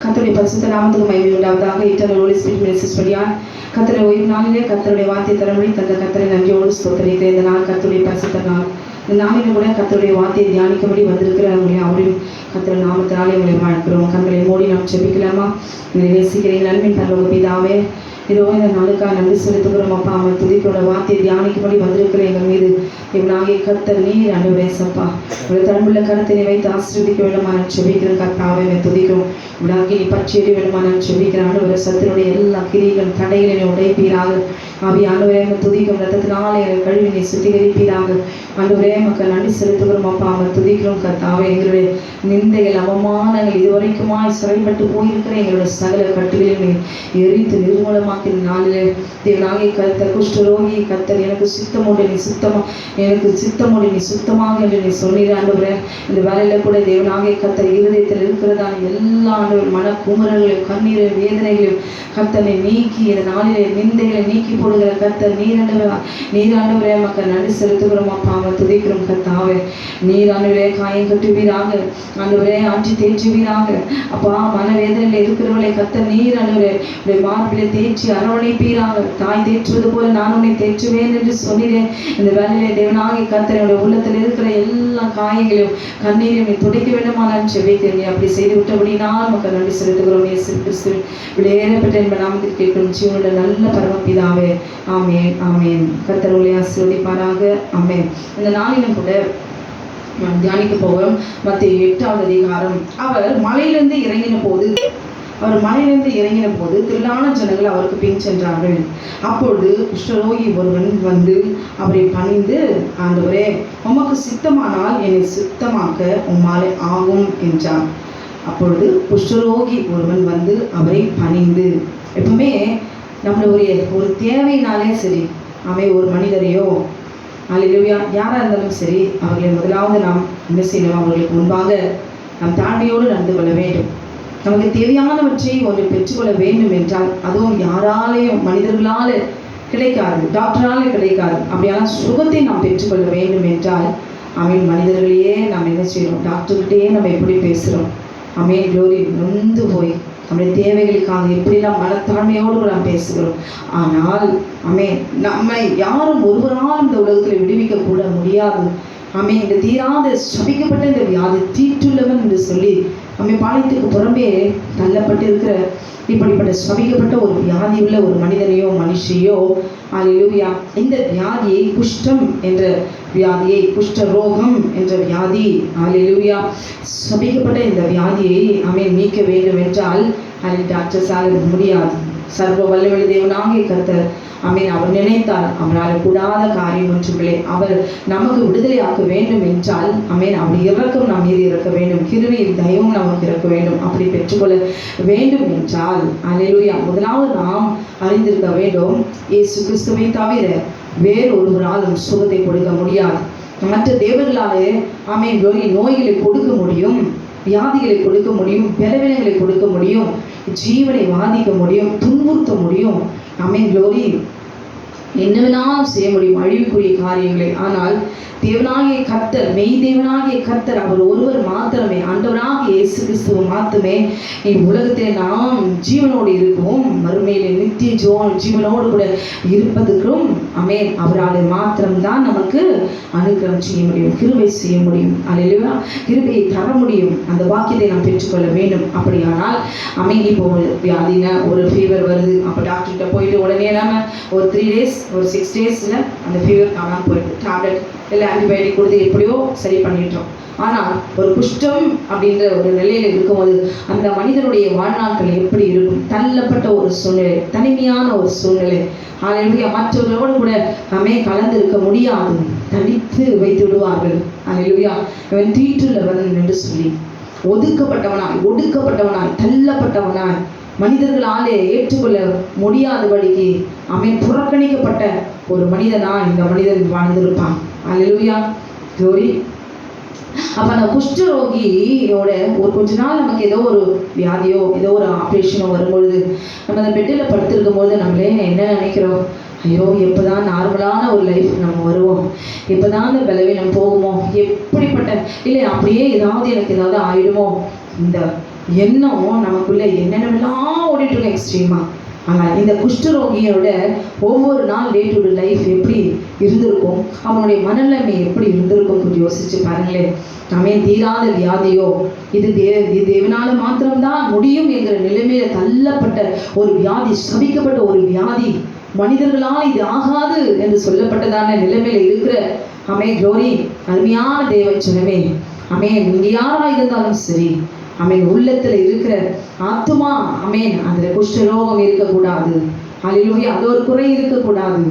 கர்த்தருடைய பரிசுத்த நாமத்துக்கு மகிமை உண்டாவதாக. இட்டர்னல் ஹோலி ஸ்பிரிட் மினிஸ்ட்ரிஸ் வழியாக கர்த்தருடைய ஓய்வு நாளிலே கர்த்தருடைய வார்த்தை தரபடி தந்த கர்த்தரை நன்றியோடு ஸ்தோத்திரிக்கிறேன். இந்த நாள் கர்த்தருடைய பரிசுத்த நாள். இந்த நாளிலும் கூட கர்த்தருடைய வார்த்தையை தியானிக்கும்படி வந்திருக்கிறவங்களே அவரையும் கர்த்தர் நாமத்தினாலே உங்களை வாழ்க்கிறோம். கண்களை மூடி நாம் ஜெபிக்கலாமா? உங்களை நேசிக்கிறேன் அன்பின் பரலோக பிதாவே, இதோ இந்த நாளுக்காக நன்றி செலுத்துகிறோம் அப்பா. அவன் துதிக்கோட வார்த்தையை தியானிக்கும்படி வந்திருக்கிற எங்கள் மீது இவனாகிய கர்த்தர் நீர் ஆண்டவரே சப்பா உங்களை தன்னுள்ள கருத்தினை வைத்து ஆசீர்வதிக்க வேண்டுமான செபிக்கிறேன் கர்த்தாவே. துதிக்கிறோம் இவனாகி நீ பச்சேரி வேண்டுமான செபிக்கிற ஆண்டவரை சத்தினுடைய எல்லா கிரிகளும் தடைகளை உடைப்பீராக. ஆவியானவரே துதிக்கும் ரத்தத்தினாலே எங்கள் கழுவி நீ சுத்திகரிப்பீராக. ஆண்டவரே மக்கள் நன்றி செலுத்துகிறோம் அப்பா. அவன் துதிக்கிறோம் கர்த்தாவே. எங்களுடைய நிந்தைகள் அவமானங்கள் இதுவரைக்குமாய் சிறைப்பட்டு போயிருக்கிற எங்களுடைய சகல கட்டுகளையும் எரித்து நிர்மூலமாக்கிற நாளிலே தேவனாகிய கர்த்தர் குஷ்டரோகி கர்த்தர் எனக்கு சித்தமோடு நீ சுத்தமா எனக்கு சித்தமோடு நீ சுத்தமாக என்று நீ சொன்னீர் ஆண்டவரே. இந்த வேலையில கூட தேவனாகிய கர்த்தர் இருதயத்தில் இருக்கிறதான எல்லா ஆண்டவர் மன குமரங்களையும் கண்ணீரையும் வேதனைகளையும் கர்த்தனை நீக்கி இந்த நாளிலே நிந்தைகளை நீக்கி போடுகிற கர்த்தர் நீராண்டவரே மக்கள் நன்றி செலுத்துகிறோம் அப்பா. அவன் துதிக்கிறோம் கர்த்தாவே. நீராண்டவரே காயம் கட்டுவீராக ஆண்டவரே, ஆட்சி தேற்றுவீராக அப்பா. மனவேதனையில் இருக்கிறவர்களை கர்த்தர் நீராண்டவரே மார்பிலே தேற்றி அரவணைப்பீராக. தாய் தேற்றுவது போல நான் உன்னை தேற்றுவேன் என்று சொன்னீரேன். இந்த வேலையிலே தேவனாகிய கர்த்தர் என்னுடைய உள்ளத்தில் இருக்கிற எல்லா காயங்களையும் கண்ணீரையும் நீ துடைக்க வேண்டுமானால் செபிக்கிறேன். நீ அப்படி செய்து விட்டபடி நான் மக்கள் நன்றி செலுத்துகிறோம். இயேசு கிறிஸ்துவின் விலையேறப்பட்ட என்ப நாமத்தில் கேட்கும் ஜீவனுடைய நல்ல பரமபிதாவே. ஆமேன் ஆமேன். கர்த்தர் உங்களை ஆசீர்வதிப்பாராக. ஆமேன். இந்த நாளிலும் கூட தியானிக்க போகிறோம் மத்தேயு 8வது அதிகாரம். அவர் மலையிலிருந்து இறங்கின போது திரளான ஜனங்கள் அவருக்கு பின் சென்றார்கள். அப்பொழுது குஷ்டரோகி ஒருவன் வந்து அவரை பணிந்து, ஆண்டவரே உமக்கு சித்தமானால் என்னை சுத்தமாக்க உம்மாலே ஆகும் என்றார். அப்பொழுது குஷ்டரோகி ஒருவன் வந்து அவரை பணிந்து, எப்பவுமே நம்மளுடைய ஒரு தேவையினாலே சரி ஒரு மனிதரையோ அல்லேலூயா யாராக இருந்தாலும் சரி அவர்களை முதலாவது நாம் என்ன செய்யணும்? அவர்களுக்கு முன்பாக நாம் தாழ்மையோடு நடந்து கொள்ள வேண்டும். நமக்கு தேவையானவற்றை ஒன்று பெற்றுக்கொள்ள வேண்டும் என்றால் அதுவும் யாராலையும் மனிதர்களால் கிடைக்காது, டாக்டரால் கிடைக்காது. அப்படியான சுகத்தை நாம் பெற்றுக்கொள்ள வேண்டும் என்றால் மனிதர்களையே நாம் என்ன செய்யணும்? டாக்டர்கிட்டையே நம்ம எப்படி பேசுகிறோம்? க்ளோரி நொந்து போய் நம்முடைய தேவைகளுக்காக எப்படிலாம் மனத்தாழ்மையோடு நாம் பேசுகிறோம். ஆனால் நம்மை யாரும் ஒருவரால் இந்த உலகத்தில் விடுவிக்க கூட முடியாது. இந்த தீராத சபிக்கப்பட்ட இந்த வியாதி தீட்டுள்ளவன் என்று சொல்லி பாளையத்துக்கு புறம்பே தள்ளப்பட்டு இருக்கிற இப்படிப்பட்ட சபிக்கப்பட்ட ஒரு வியாதி உள்ள ஒரு மனிதனையோ மனுஷியோ அல்லேலூயா இந்த வியாதியை குஷ்டம் என்ற வியாதியை, குஷ்ட ரோகம் என்ற வியாதி அல்லேலூயா சபிக்கப்பட்ட இந்த வியாதியை நீக்க வேண்டும் என்றால் டாக்டர்ஸால் முடியாது. சர்வ வல்லமை தேவனாகிய கர்த்தர் அவர் நினைத்தால் அவரால் கூடாத காரியம் ஒன்றுமில்லை. அவர் நமக்கு விடுதலையாக்க வேண்டும் என்றால் அப்படி இறக்கம் நாம் மீது இறக்க வேண்டும். கிருபையில் தயவும் நமக்கு இறக்க வேண்டும். அப்படி பெற்றுக்கொள்ள வேண்டும் என்றால் அல்லேலூயா முதலாவது நாம் அறிந்திருக்க வேண்டும், இயேசு கிறிஸ்துவை தவிர வேறொருவராலும் சுகத்தை கொடுக்க முடியாது. மற்ற தேவர்களாலே நோய்களை கொடுக்க முடியும், வியாதிகளை கொடுக்க முடியும், பலவீனங்களை கொடுக்க முடியும், ஜீவனை வாதிக்க முடியும், துன்புறுத்த முடியும். க்ளோரி என்ன வேணாலும் செய்ய முடியும் அழிவுக்குரிய காரியங்களை. ஆனால் தேவனாகிய கர்த்தர், மெய் தேவனாகிய கர்த்தர் அவர் ஒருவர் மாத்திரமே, ஆண்டவராகிய இயேசு கிறிஸ்துவ மாத்திரமே உலகத்தில் நாம் ஜீவனோடு இருக்கவும் மறுமையிலே நித்திய ஜீவனோடு கூட இருப்பதற்கும் அவரால் மாத்திரம்தான் நமக்கு அனுக்கிரகம் செய்ய முடியும், கிருபை செய்ய முடியும். அல்லேலூயா கிருபையை தர முடியும். அந்த வாக்கியத்தை நாம் பெற்றுக்கொள்ள வேண்டும். அப்படியானால் இப்போ ஒரு வியாதினா ஒரு ஃபீவர் வருது, அப்போ டாக்டர்கிட்ட போயிட்டு உடனே நாம ஒரு 3 days ஒரு 6 daysல அந்த ஃபீவர் காணாமல் போயிடுது. டேப்லெட் இல்லை ஆன்டிபயோட்டிக் கொடுத்து எப்படியோ சரி பண்ணிட்டோம். ஆனால் ஒரு குஷ்டம் அப்படின்ற ஒரு நிலையில் இருக்கும்போது அந்த மனிதனுடைய வாழ்நாட்கள் எப்படி இருக்கும்? தள்ளப்பட்ட ஒரு சூழ்நிலை, தனிமையான ஒரு சூழ்நிலை. அல்லேலூயா மற்றவர்களோடு கூட கலந்து இருக்க முடியாது, தனித்து வைத்து விடுவார்கள். அல்லேலூயா இவன் தீட்டுள்ளவன் என்று சொல்லி ஒடுக்கப்பட்டவனாய் தள்ளப்பட்டவனாய் மனிதர்களாலே ஏற்றுக்கொள்ள முடியாதபடிக்கு புறக்கணிக்கப்பட்ட ஒரு மனிதனா இந்த மனிதன் வாழ்ந்திருப்பான். அல்லேலூயா க்ளோரி. அப்போ அந்த குஷ்டரோகியோட ஒரு கொஞ்ச நாள் நமக்கு ஏதோ ஒரு வியாதியோ ஏதோ ஒரு ஆப்ரேஷனோ வரும்பொழுது நம்ம அந்த பெட்டில் படுத்திருக்கும் போது நம்மளே என்ன நினைக்கிறோம்? ஐயோ எப்போதான் நார்மலான ஒரு லைஃப் நம்ம வருவோம், எப்போதான் அந்த பலவீனம் போகுமோ, எப்படிப்பட்ட இல்லை அப்படியே எனக்கு ஏதாவது ஆயிடுமோ, இந்த எண்ணம் நமக்குள்ள என்னென்னலாம் ஓடிட்டு இருக்கோம் எக்ஸ்ட்ரீமா. ஆனால் இந்த குஷ்டரோகியோட ஒவ்வொரு நாள் டே டு டே லைஃப் எப்படி இருந்திருக்கும், அவனுடைய மனநிலைமை எப்படி இருந்திருக்கும் கொஞ்சம் யோசிச்சு பாருங்களேன். நாமே தீராத வியாதியோ, இது தேவனால மாத்திரம்தான் முடியும் என்கிற நிலைமையில தள்ளப்பட்ட ஒரு வியாதி, சபிக்கப்பட்ட ஒரு வியாதி, மனிதர்களால் இது ஆகாது என்று சொல்லப்பட்டதான நிலைமையில இருக்கிற க்ளோரி அருமையான தேவச்சனமே, நீங்க யாரா இருந்தாலும் சரி, உள்ளத்துல இருக்கிற ஆத்துமா, அதுல குஷ்டரோகம் இருக்கக்கூடாது. அல்லேலூயா. அது ஒரு குறை இருக்கக்கூடாது,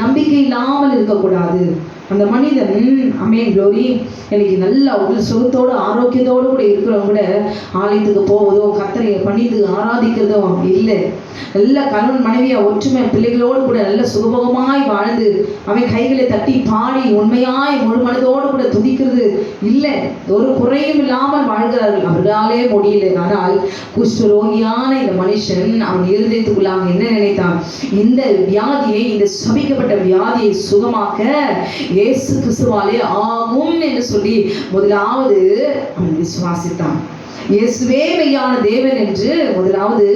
நம்பிக்கை இல்லாமல் இருக்கக்கூடாது. அந்த மனிதன் க்ளோரி எனக்கு நல்ல உடல் சுகத்தோடு ஆரோக்கியத்தோடு கூட இருக்கிறவங்க கூட ஆலயத்துக்கு போவதோ கர்த்தரை பணிந்து ஆராதிக்கிறதோ இல்லை. நல்ல கணவன் மனைவியா ஒற்றுமை பிள்ளைகளோடு கூட நல்ல சுகபோகமாய் வாழ்ந்து கைகளை தட்டி பாடி உண்மையாய் முழு மனதோடு கூட துதிக்கிறது இல்லை. ஒரு குறையும் இல்லாமல் வாழ்கிறார்கள், அவர்களாலே முடியல. ஆனால் குஷ்டரோகியான இந்த மனுஷன் அவன் இருதயத்துக்குள்ளாக என்ன நினைத்தான், இந்த வியாதியை, இந்த சபிக்கப்பட்ட வியாதியை சுகமாக்க இயேசு கிறிஸ்துவாலே ஆகும் என்று சொல்லி முதலாவது அவன் விசுவாசித்தான். இயேசுவே மெய்யான தேவன் என்று முதலாவது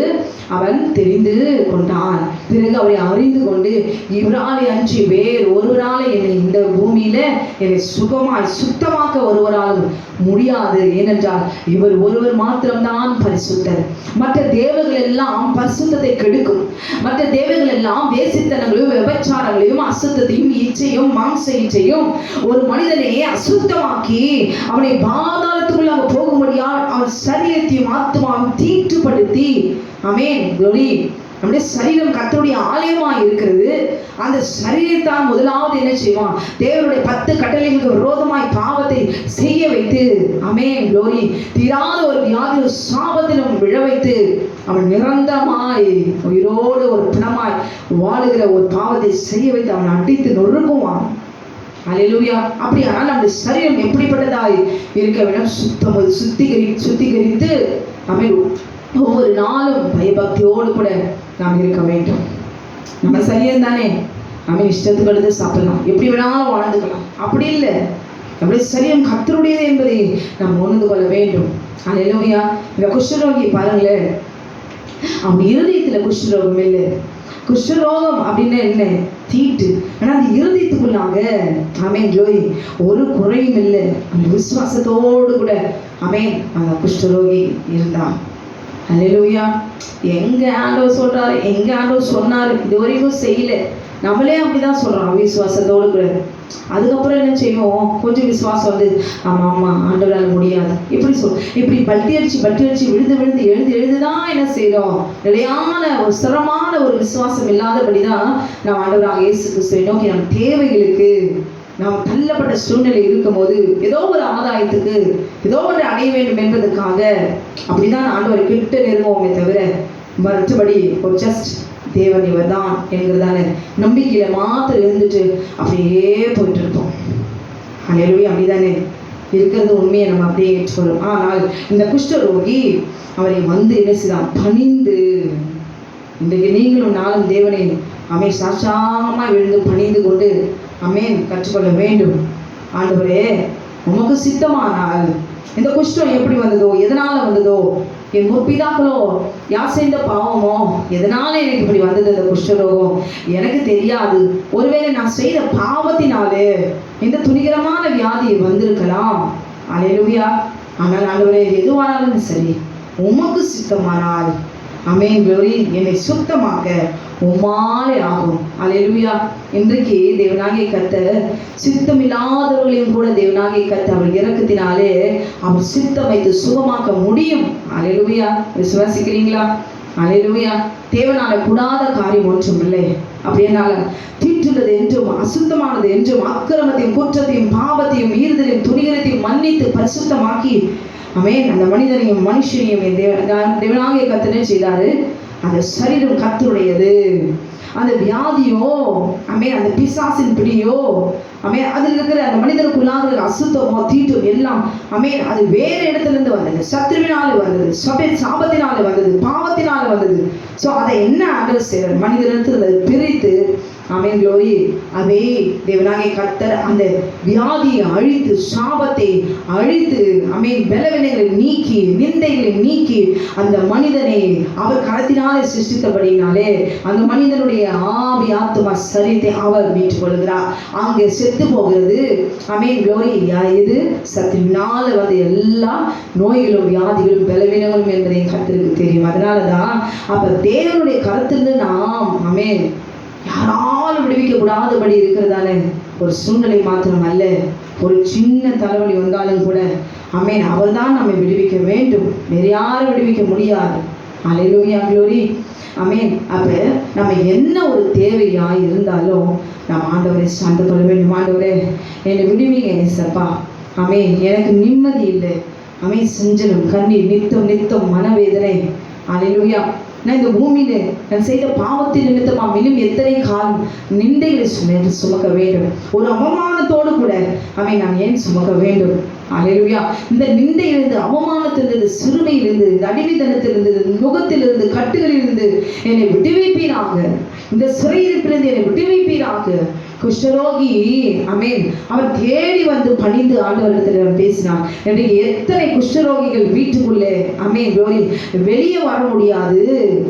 அவன் தெரிந்து கொண்டான். பிறகு அவரை அறிந்து கொண்டு, இவராலே அன்றி வேறு ஒருவரால் என்னை இந்த பூமியில என்னை சுகமாய் சுத்தமாக்க ஒருவரால் முடியாது. ஏனென்றால் இவர் ஒருவர் மாத்திரம்தான் பரிசுத்தர். மற்ற தேவர்கள் எல்லாம் பரிசுத்தத்தை கெடுக்கும். மற்ற தேவர்கள் எல்லாம் வேசித்தனங்களையும் விபச்சாரங்களையும் அசுத்தத்தையும் இச்சையும் மாம்ச இச்சையும் ஒரு மனிதனை அசுத்தமாக்கி அவனை பாதாளத்துக்குள்ள அவன் போகும்படியால் அவன் சரீரத்தையும் ஆத்மாவையும் தீட்டுப்படுத்தி, நம்முடைய சரீரம் கர்த்தருடைய ஆலயமா இருக்கிறது. அந்த சரீரத்தான் முதலாவது என்ன செய்வான், தேவனுடைய 10 கட்டளைகளுக்கு விரோதமாய் பாவத்தை செய்ய வைத்து, க்ளோரி தீராத ஒரு வியாதி சாபத்திலும் விழ வைத்து அவன் நிரந்தரமாய் உயிரோடு ஒரு பிணமாய் வாழுகிற ஒரு பாவத்தை செய்ய வைத்து அவன் அடித்து நொறுக்குவான். அல்லேலூயா. அப்படியானால் நம்முடைய சரீரம் எப்படிப்பட்டதாய் இருக்க வேண்டும், சுத்திகரித்து ஒவ்வொரு நாளும் பயபக்தியோடு கூட நாம் இருக்க வேண்டும். நம்ம சரீரம் தானே, இஷ்டத்துக்கு எடுத்து சாப்பிடலாம், எப்படி வேணாலும் வாழ்ந்துக்கலாம், அப்படி இல்லை. நம்முடைய சரீரம் கர்த்தருடையது என்பதை நாம் உணர்ந்து கொள்ள வேண்டும். அல்லேலூயா. இந்த குஷ்டரோகி பாருங்களேன், அவன் இருதயத்துல குஷ்டரோகம் இல்லை. குஷ்டரோகம் அப்படின்னா என்ன, தீட்டு. ஆனா அந்த இருதயத்துக்குள்ளாக க்ளோரி ஒரு குறையும் இல்லை. அந்த விசுவாசத்தோடு கூட அந்த குஷ்டரோகி இருந்தான். அல்லேலூயா. எங்க ஆண்டவர் சொல்றாரு, எங்க ஆண்டவர் சொன்னாரு, இது வரைக்கும் செய்யல, நம்மளே அப்படிதான் சொல்றோம் விசுவாசத்தோடு கூட. அதுக்கப்புறம் என்ன செய்வோம், கொஞ்சம் விசுவாசம் வந்து ஆமா ஆண்டவரால் முடியாது இப்படி பல்ட்டி அடிச்சு விழுந்து எழுதுதான் என்ன செய்யறோம், நிலையான ஒரு சிரமமான ஒரு விசுவாசம் இல்லாதபடிதான் நாம் ஆண்டவராக இயேசு கிறிஸ்துவை நோக்கி நம் தேவைகளுக்கு நாம் தள்ளப்பட்ட சூழ்நிலை இருக்கும் போது ஏதோ ஒரு ஆதாயத்துக்கு ஏதோ ஒன்று அடைய வேண்டும் என்பதற்காக அப்படிதான் ஆண்டவரை கிட்ட நெருங்குவோமே தவிர மற்றபடி ஒரு ஜஸ்ட் தேவன் இவர் தான் என்கிறதான நம்பிக்கையில மாத்திரம் இருந்துட்டு அப்படியே போயிட்டு இருப்போம். அல்லேலூயா. அப்படிதானே இருக்கிறது, உண்மையை நம்ம அப்படியே ஏற்றுக்கொள்ளும். ஆனால் இந்த குஷ்டரோகி அவரை வந்து என்ன செய்தான், பணிந்து. இன்றைக்கு நீங்களும் நாளும் தேவனை சாட்சாமாய் விழுந்து பணிந்து கொண்டு கற்றுக்கொள்ள வேண்டும். ஆண்டவரே, உமக்கு சித்தமானால் இந்த குஷ்டம் எப்படி வந்ததோ, எதனால வந்ததோ, என் முற்பிதாக்களோ யார் செய்த பாவமோ, எதனால எனக்கு இப்படி வந்தது இந்த குஷ்டரோகம் எனக்கு தெரியாது. ஒருவேளை நான் செய்த பாவத்தினாலே இந்த துணிகரமான வியாதி வந்திருக்கலாம். அல்லேலூயா. ஆனால் ஆண்டவரே, எதுவானாலும் சரி உமக்கு சித்தமானால் க்ளோரி என்னை சுத்தமாக்க உம்மாலே ஆகும். அல்லேலூயா. இன்றைக்கு தேவனாகிய கர்த்தர் சித்தமில்லாதவர்களையும் கூட தேவனாகிய கர்த்தர் அவர் இரக்கத்தினாலே அவர் சித்தம் வைத்து சுகமாக்க முடியும். அல்லேலூயா. விசுவாசிக்கிறீங்களா? அல்லேலூயா. தேவனால கூடாத காரியம் ஒன்றும் இல்லை. அப்படியனால தீட்டுள்ளது என்றும் அசுத்தமானது என்றும் அக்கிரமத்தையும் குற்றத்தையும் பாவத்தையும் ஈறுதலையும் துணிகரத்தையும் மன்னித்து பரிசுத்தமாக்கி அந்த மனிதனையும் மனுஷனையும் தேவனாகிய கர்த்தர் செய்தாரு. அந்த சரீரம் கர்த்தருடையது. அந்த வியாதியோ அந்த பிசாசின் பிடியோ அதில் இருக்கிற அந்த மனிதனுக்குள்ளாக அசுத்தமோ தீட்டு எல்லாம் அது வேற இடத்துல இருந்து வந்தது, சத்ருவினால வந்தது, சாபத்தினால வந்தது, பாவத்தினால வந்தது. ஸோ அதை என்ன ஆண்டவர் செய்கிறார், மனிதனிடத்தில் பிரித்து ஆமென் க்ளோரி அதே தேவனாகிய கர்த்தர் அந்த வியாதியை அழித்து, சாபத்தை அழித்து, ஆமென் பலவீனங்களை நீக்கி, நிந்தைகளை நீக்கி அந்த மனிதனை அவர் கரத்தினாலே சிருஷ்டித்தபடினாலே அந்த மனிதனுடைய ஆவி ஆத்துமா சரீரத்தை அவர் மீட்டுக் கொள்கிறார். அங்கே செத்து போகிறது ஆமென் க்ளோரி இது சத்தினால வந்து எல்லா நோய்களும் வியாதிகளும் பலவீனங்களும் என்பதை கர்த்தருக்கு தெரியும். அதனால தான் அப்ப தேவனுடைய கருத்திலிருந்து நாம் ஆமென் யாராலும் விடுவிக்க கூடாதபடி இருக்கிறதான ஒரு சூழ்நிலை மாத்திரம் அல்ல, ஒரு சின்ன தலைவலி வந்தாலும் கூட ஆமென் அவர் தான் நம்மை விடுவிக்க வேண்டும், வேறு யாரும் விடுவிக்க முடியாது. அல்லேலூயா க்ளோரி ஆமென். அப்ப நம்ம என்ன ஒரு தேவையாய் இருந்தாலும் நம்ம ஆண்டவரை சார்ந்து கொள்ள வேண்டும். ஆண்டவரே என்னை விடுவீங்க ஏசப்பா, ஆமென் எனக்கு நிம்மதி இல்லை, ஆமென் செஞ்சலும் கண்ணீர் நித்தம் நித்தம் மனவேதனை. அல்லேலூயா நான் இந்த பூமியில நான் செய்த பாவத்தின் நிமித்தமா இன்னும் எத்தனை காலம் நிந்தைகளை சுமக்க வேண்டும், ஒரு அவமானத்தோடு கூட ஆமென் நான் ஏன் சுமக்க வேண்டும். அல்லேலூயா இந்த நிந்தையிலிருந்து, அவமானத்திலிருந்து, சிறுமையிலிருந்து, அடிமைத்தனத்திலிருந்து, நுகத்திலிருந்து, கட்டுகளிலிருந்து என்னை விடுவிப்பீராக, இந்த சிறையிருப்பிலிருந்து என்னை விடுவிப்பீராக. குஷ்டரோகி ஆமென் அவர் தேடி வந்து பணிந்து ஆண்டவரிடத்தில் பேசினார். இன்றைக்கு எத்தனை குஷ்டரோகிகள் வீட்டுக்குள்ளே ஆமென் க்ளோரி வெளியே வர முடியாது,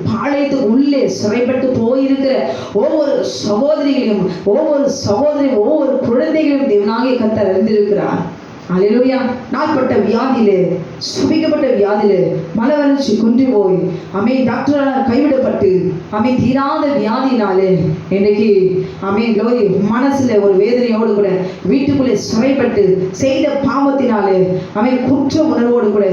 பாளையத்துக்கு உள்ளே சிறைப்பட்டு போயிருக்கிற ஒவ்வொரு சகோதரிகளையும், ஒவ்வொரு சகோதரியும், ஒவ்வொரு குழந்தைகளையும் தேவனாகிய கர்த்தர் அறிந்திருக்கிறார். அல்லேலூயா நாட்பட்ட வியாதியிலே, சுபிக்கப்பட்ட வியாதியிலே, மன வளர்ச்சி குன்றி போய் ஆமென் டாக்டரால் கைவிடப்பட்டு ஆமென் தீராத வியாதினாலே இன்னைக்கு ஆமென் க்ளோரி மனசுல ஒரு வேதனையோடு கூட வீட்டுக்குள்ளே சிறைப்பட்டு செய்த பாவத்தினாலே ஆமென் குற்ற உணர்வோடு கூட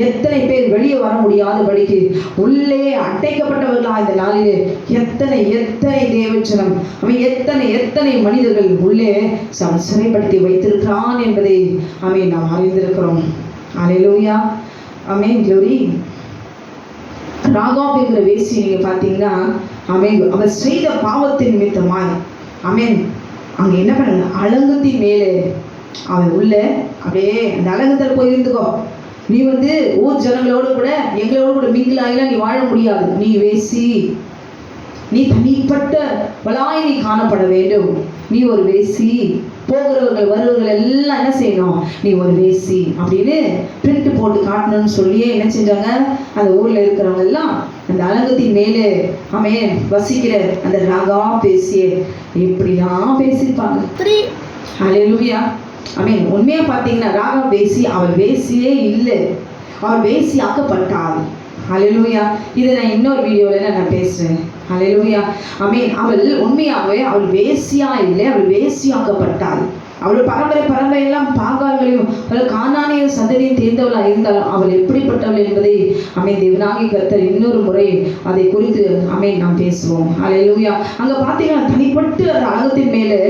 எத்தனை பேர் வெளியே வர முடியாதபடிக்கு உள்ளே அடைக்கப்பட்டவர்களா இந்த நாளிலே எத்தனை எத்தனை தேவச்சனம் ஆமென் எத்தனை எத்தனை மனிதர்கள் உள்ளே சிறைப்படுத்தி வைத்திருக்கிறான் என்பதை ஆமென் நாம் அறிந்திருக்கிறோம். அல்லேலூயா ஆமென் க்ளோரி. ராகாப் என்கிற வேசி நீங்க பார்த்தீங்கன்னா ஆமென் அவர் செய்த பாவத்தின் நிமித்தமாய் ஆமென் அங்கே என்ன பண்ண அலங்கத்தின் மேலே அவன் உள்ள அப்படியே அந்த அலங்கத்தில் போய் இருந்துக்கோ, நீ வந்து ஊர் ஜனங்களோடு கூட எங்களோடு கூட மிங்கிலாகலாம் நீ வாழ முடியாது, நீ வேசி, நீ தனிப்பட்ட வளாய் நீ காணப்பட வேண்டும், நீ ஒரு வேசி, போகிறவர்கள் வருவர்கள் எல்லாம் என்ன செய்யணும், நீ ஒரு வேசி அப்படின்னு பிரிண்ட் போட்டு காட்டணும்னு சொல்லியே என்ன செஞ்சாங்க, அந்த ஊர்ல இருக்கிறவங்க எல்லாம் அந்த அலங்கத்தின் மேலே ஆமென் வசிக்கிற அந்த ராகா பேசிய இப்படிலாம் பேசியிருப்பாங்க. அல்லேலூயா ஆமென். உண்மையா பார்த்தீங்கன்னா ராகா பேசி அவள் வேசியே இல்லை, அவள் வேசி ஆக்கப்பட்டாள். அல்லேலூயா இதை நான் இன்னொரு வீடியோவில் நான் பேசுகிறேன். அல்லேலூயா ஆமென். அவள் உண்மையாகவே அவள் வேசியா இல்லை, அவள் வேசியாக்கப்பட்டாள். அவள் பரம்பரையெல்லாம் பாகால்களையும் கானானிய சந்ததியும் தேர்ந்தவளாக இருந்தாலும் அவள் எப்படிப்பட்டவள் என்பதை ஆமென் தேவனாகிய கர்த்தர் இன்னொரு முறை அதை குறித்து ஆமென் நாம் பேசுவோம். அல்லேலூயா அங்க பார்த்தீங்கன்னா தனிப்பட்டு அந்த அலங்கத்தின் மேலே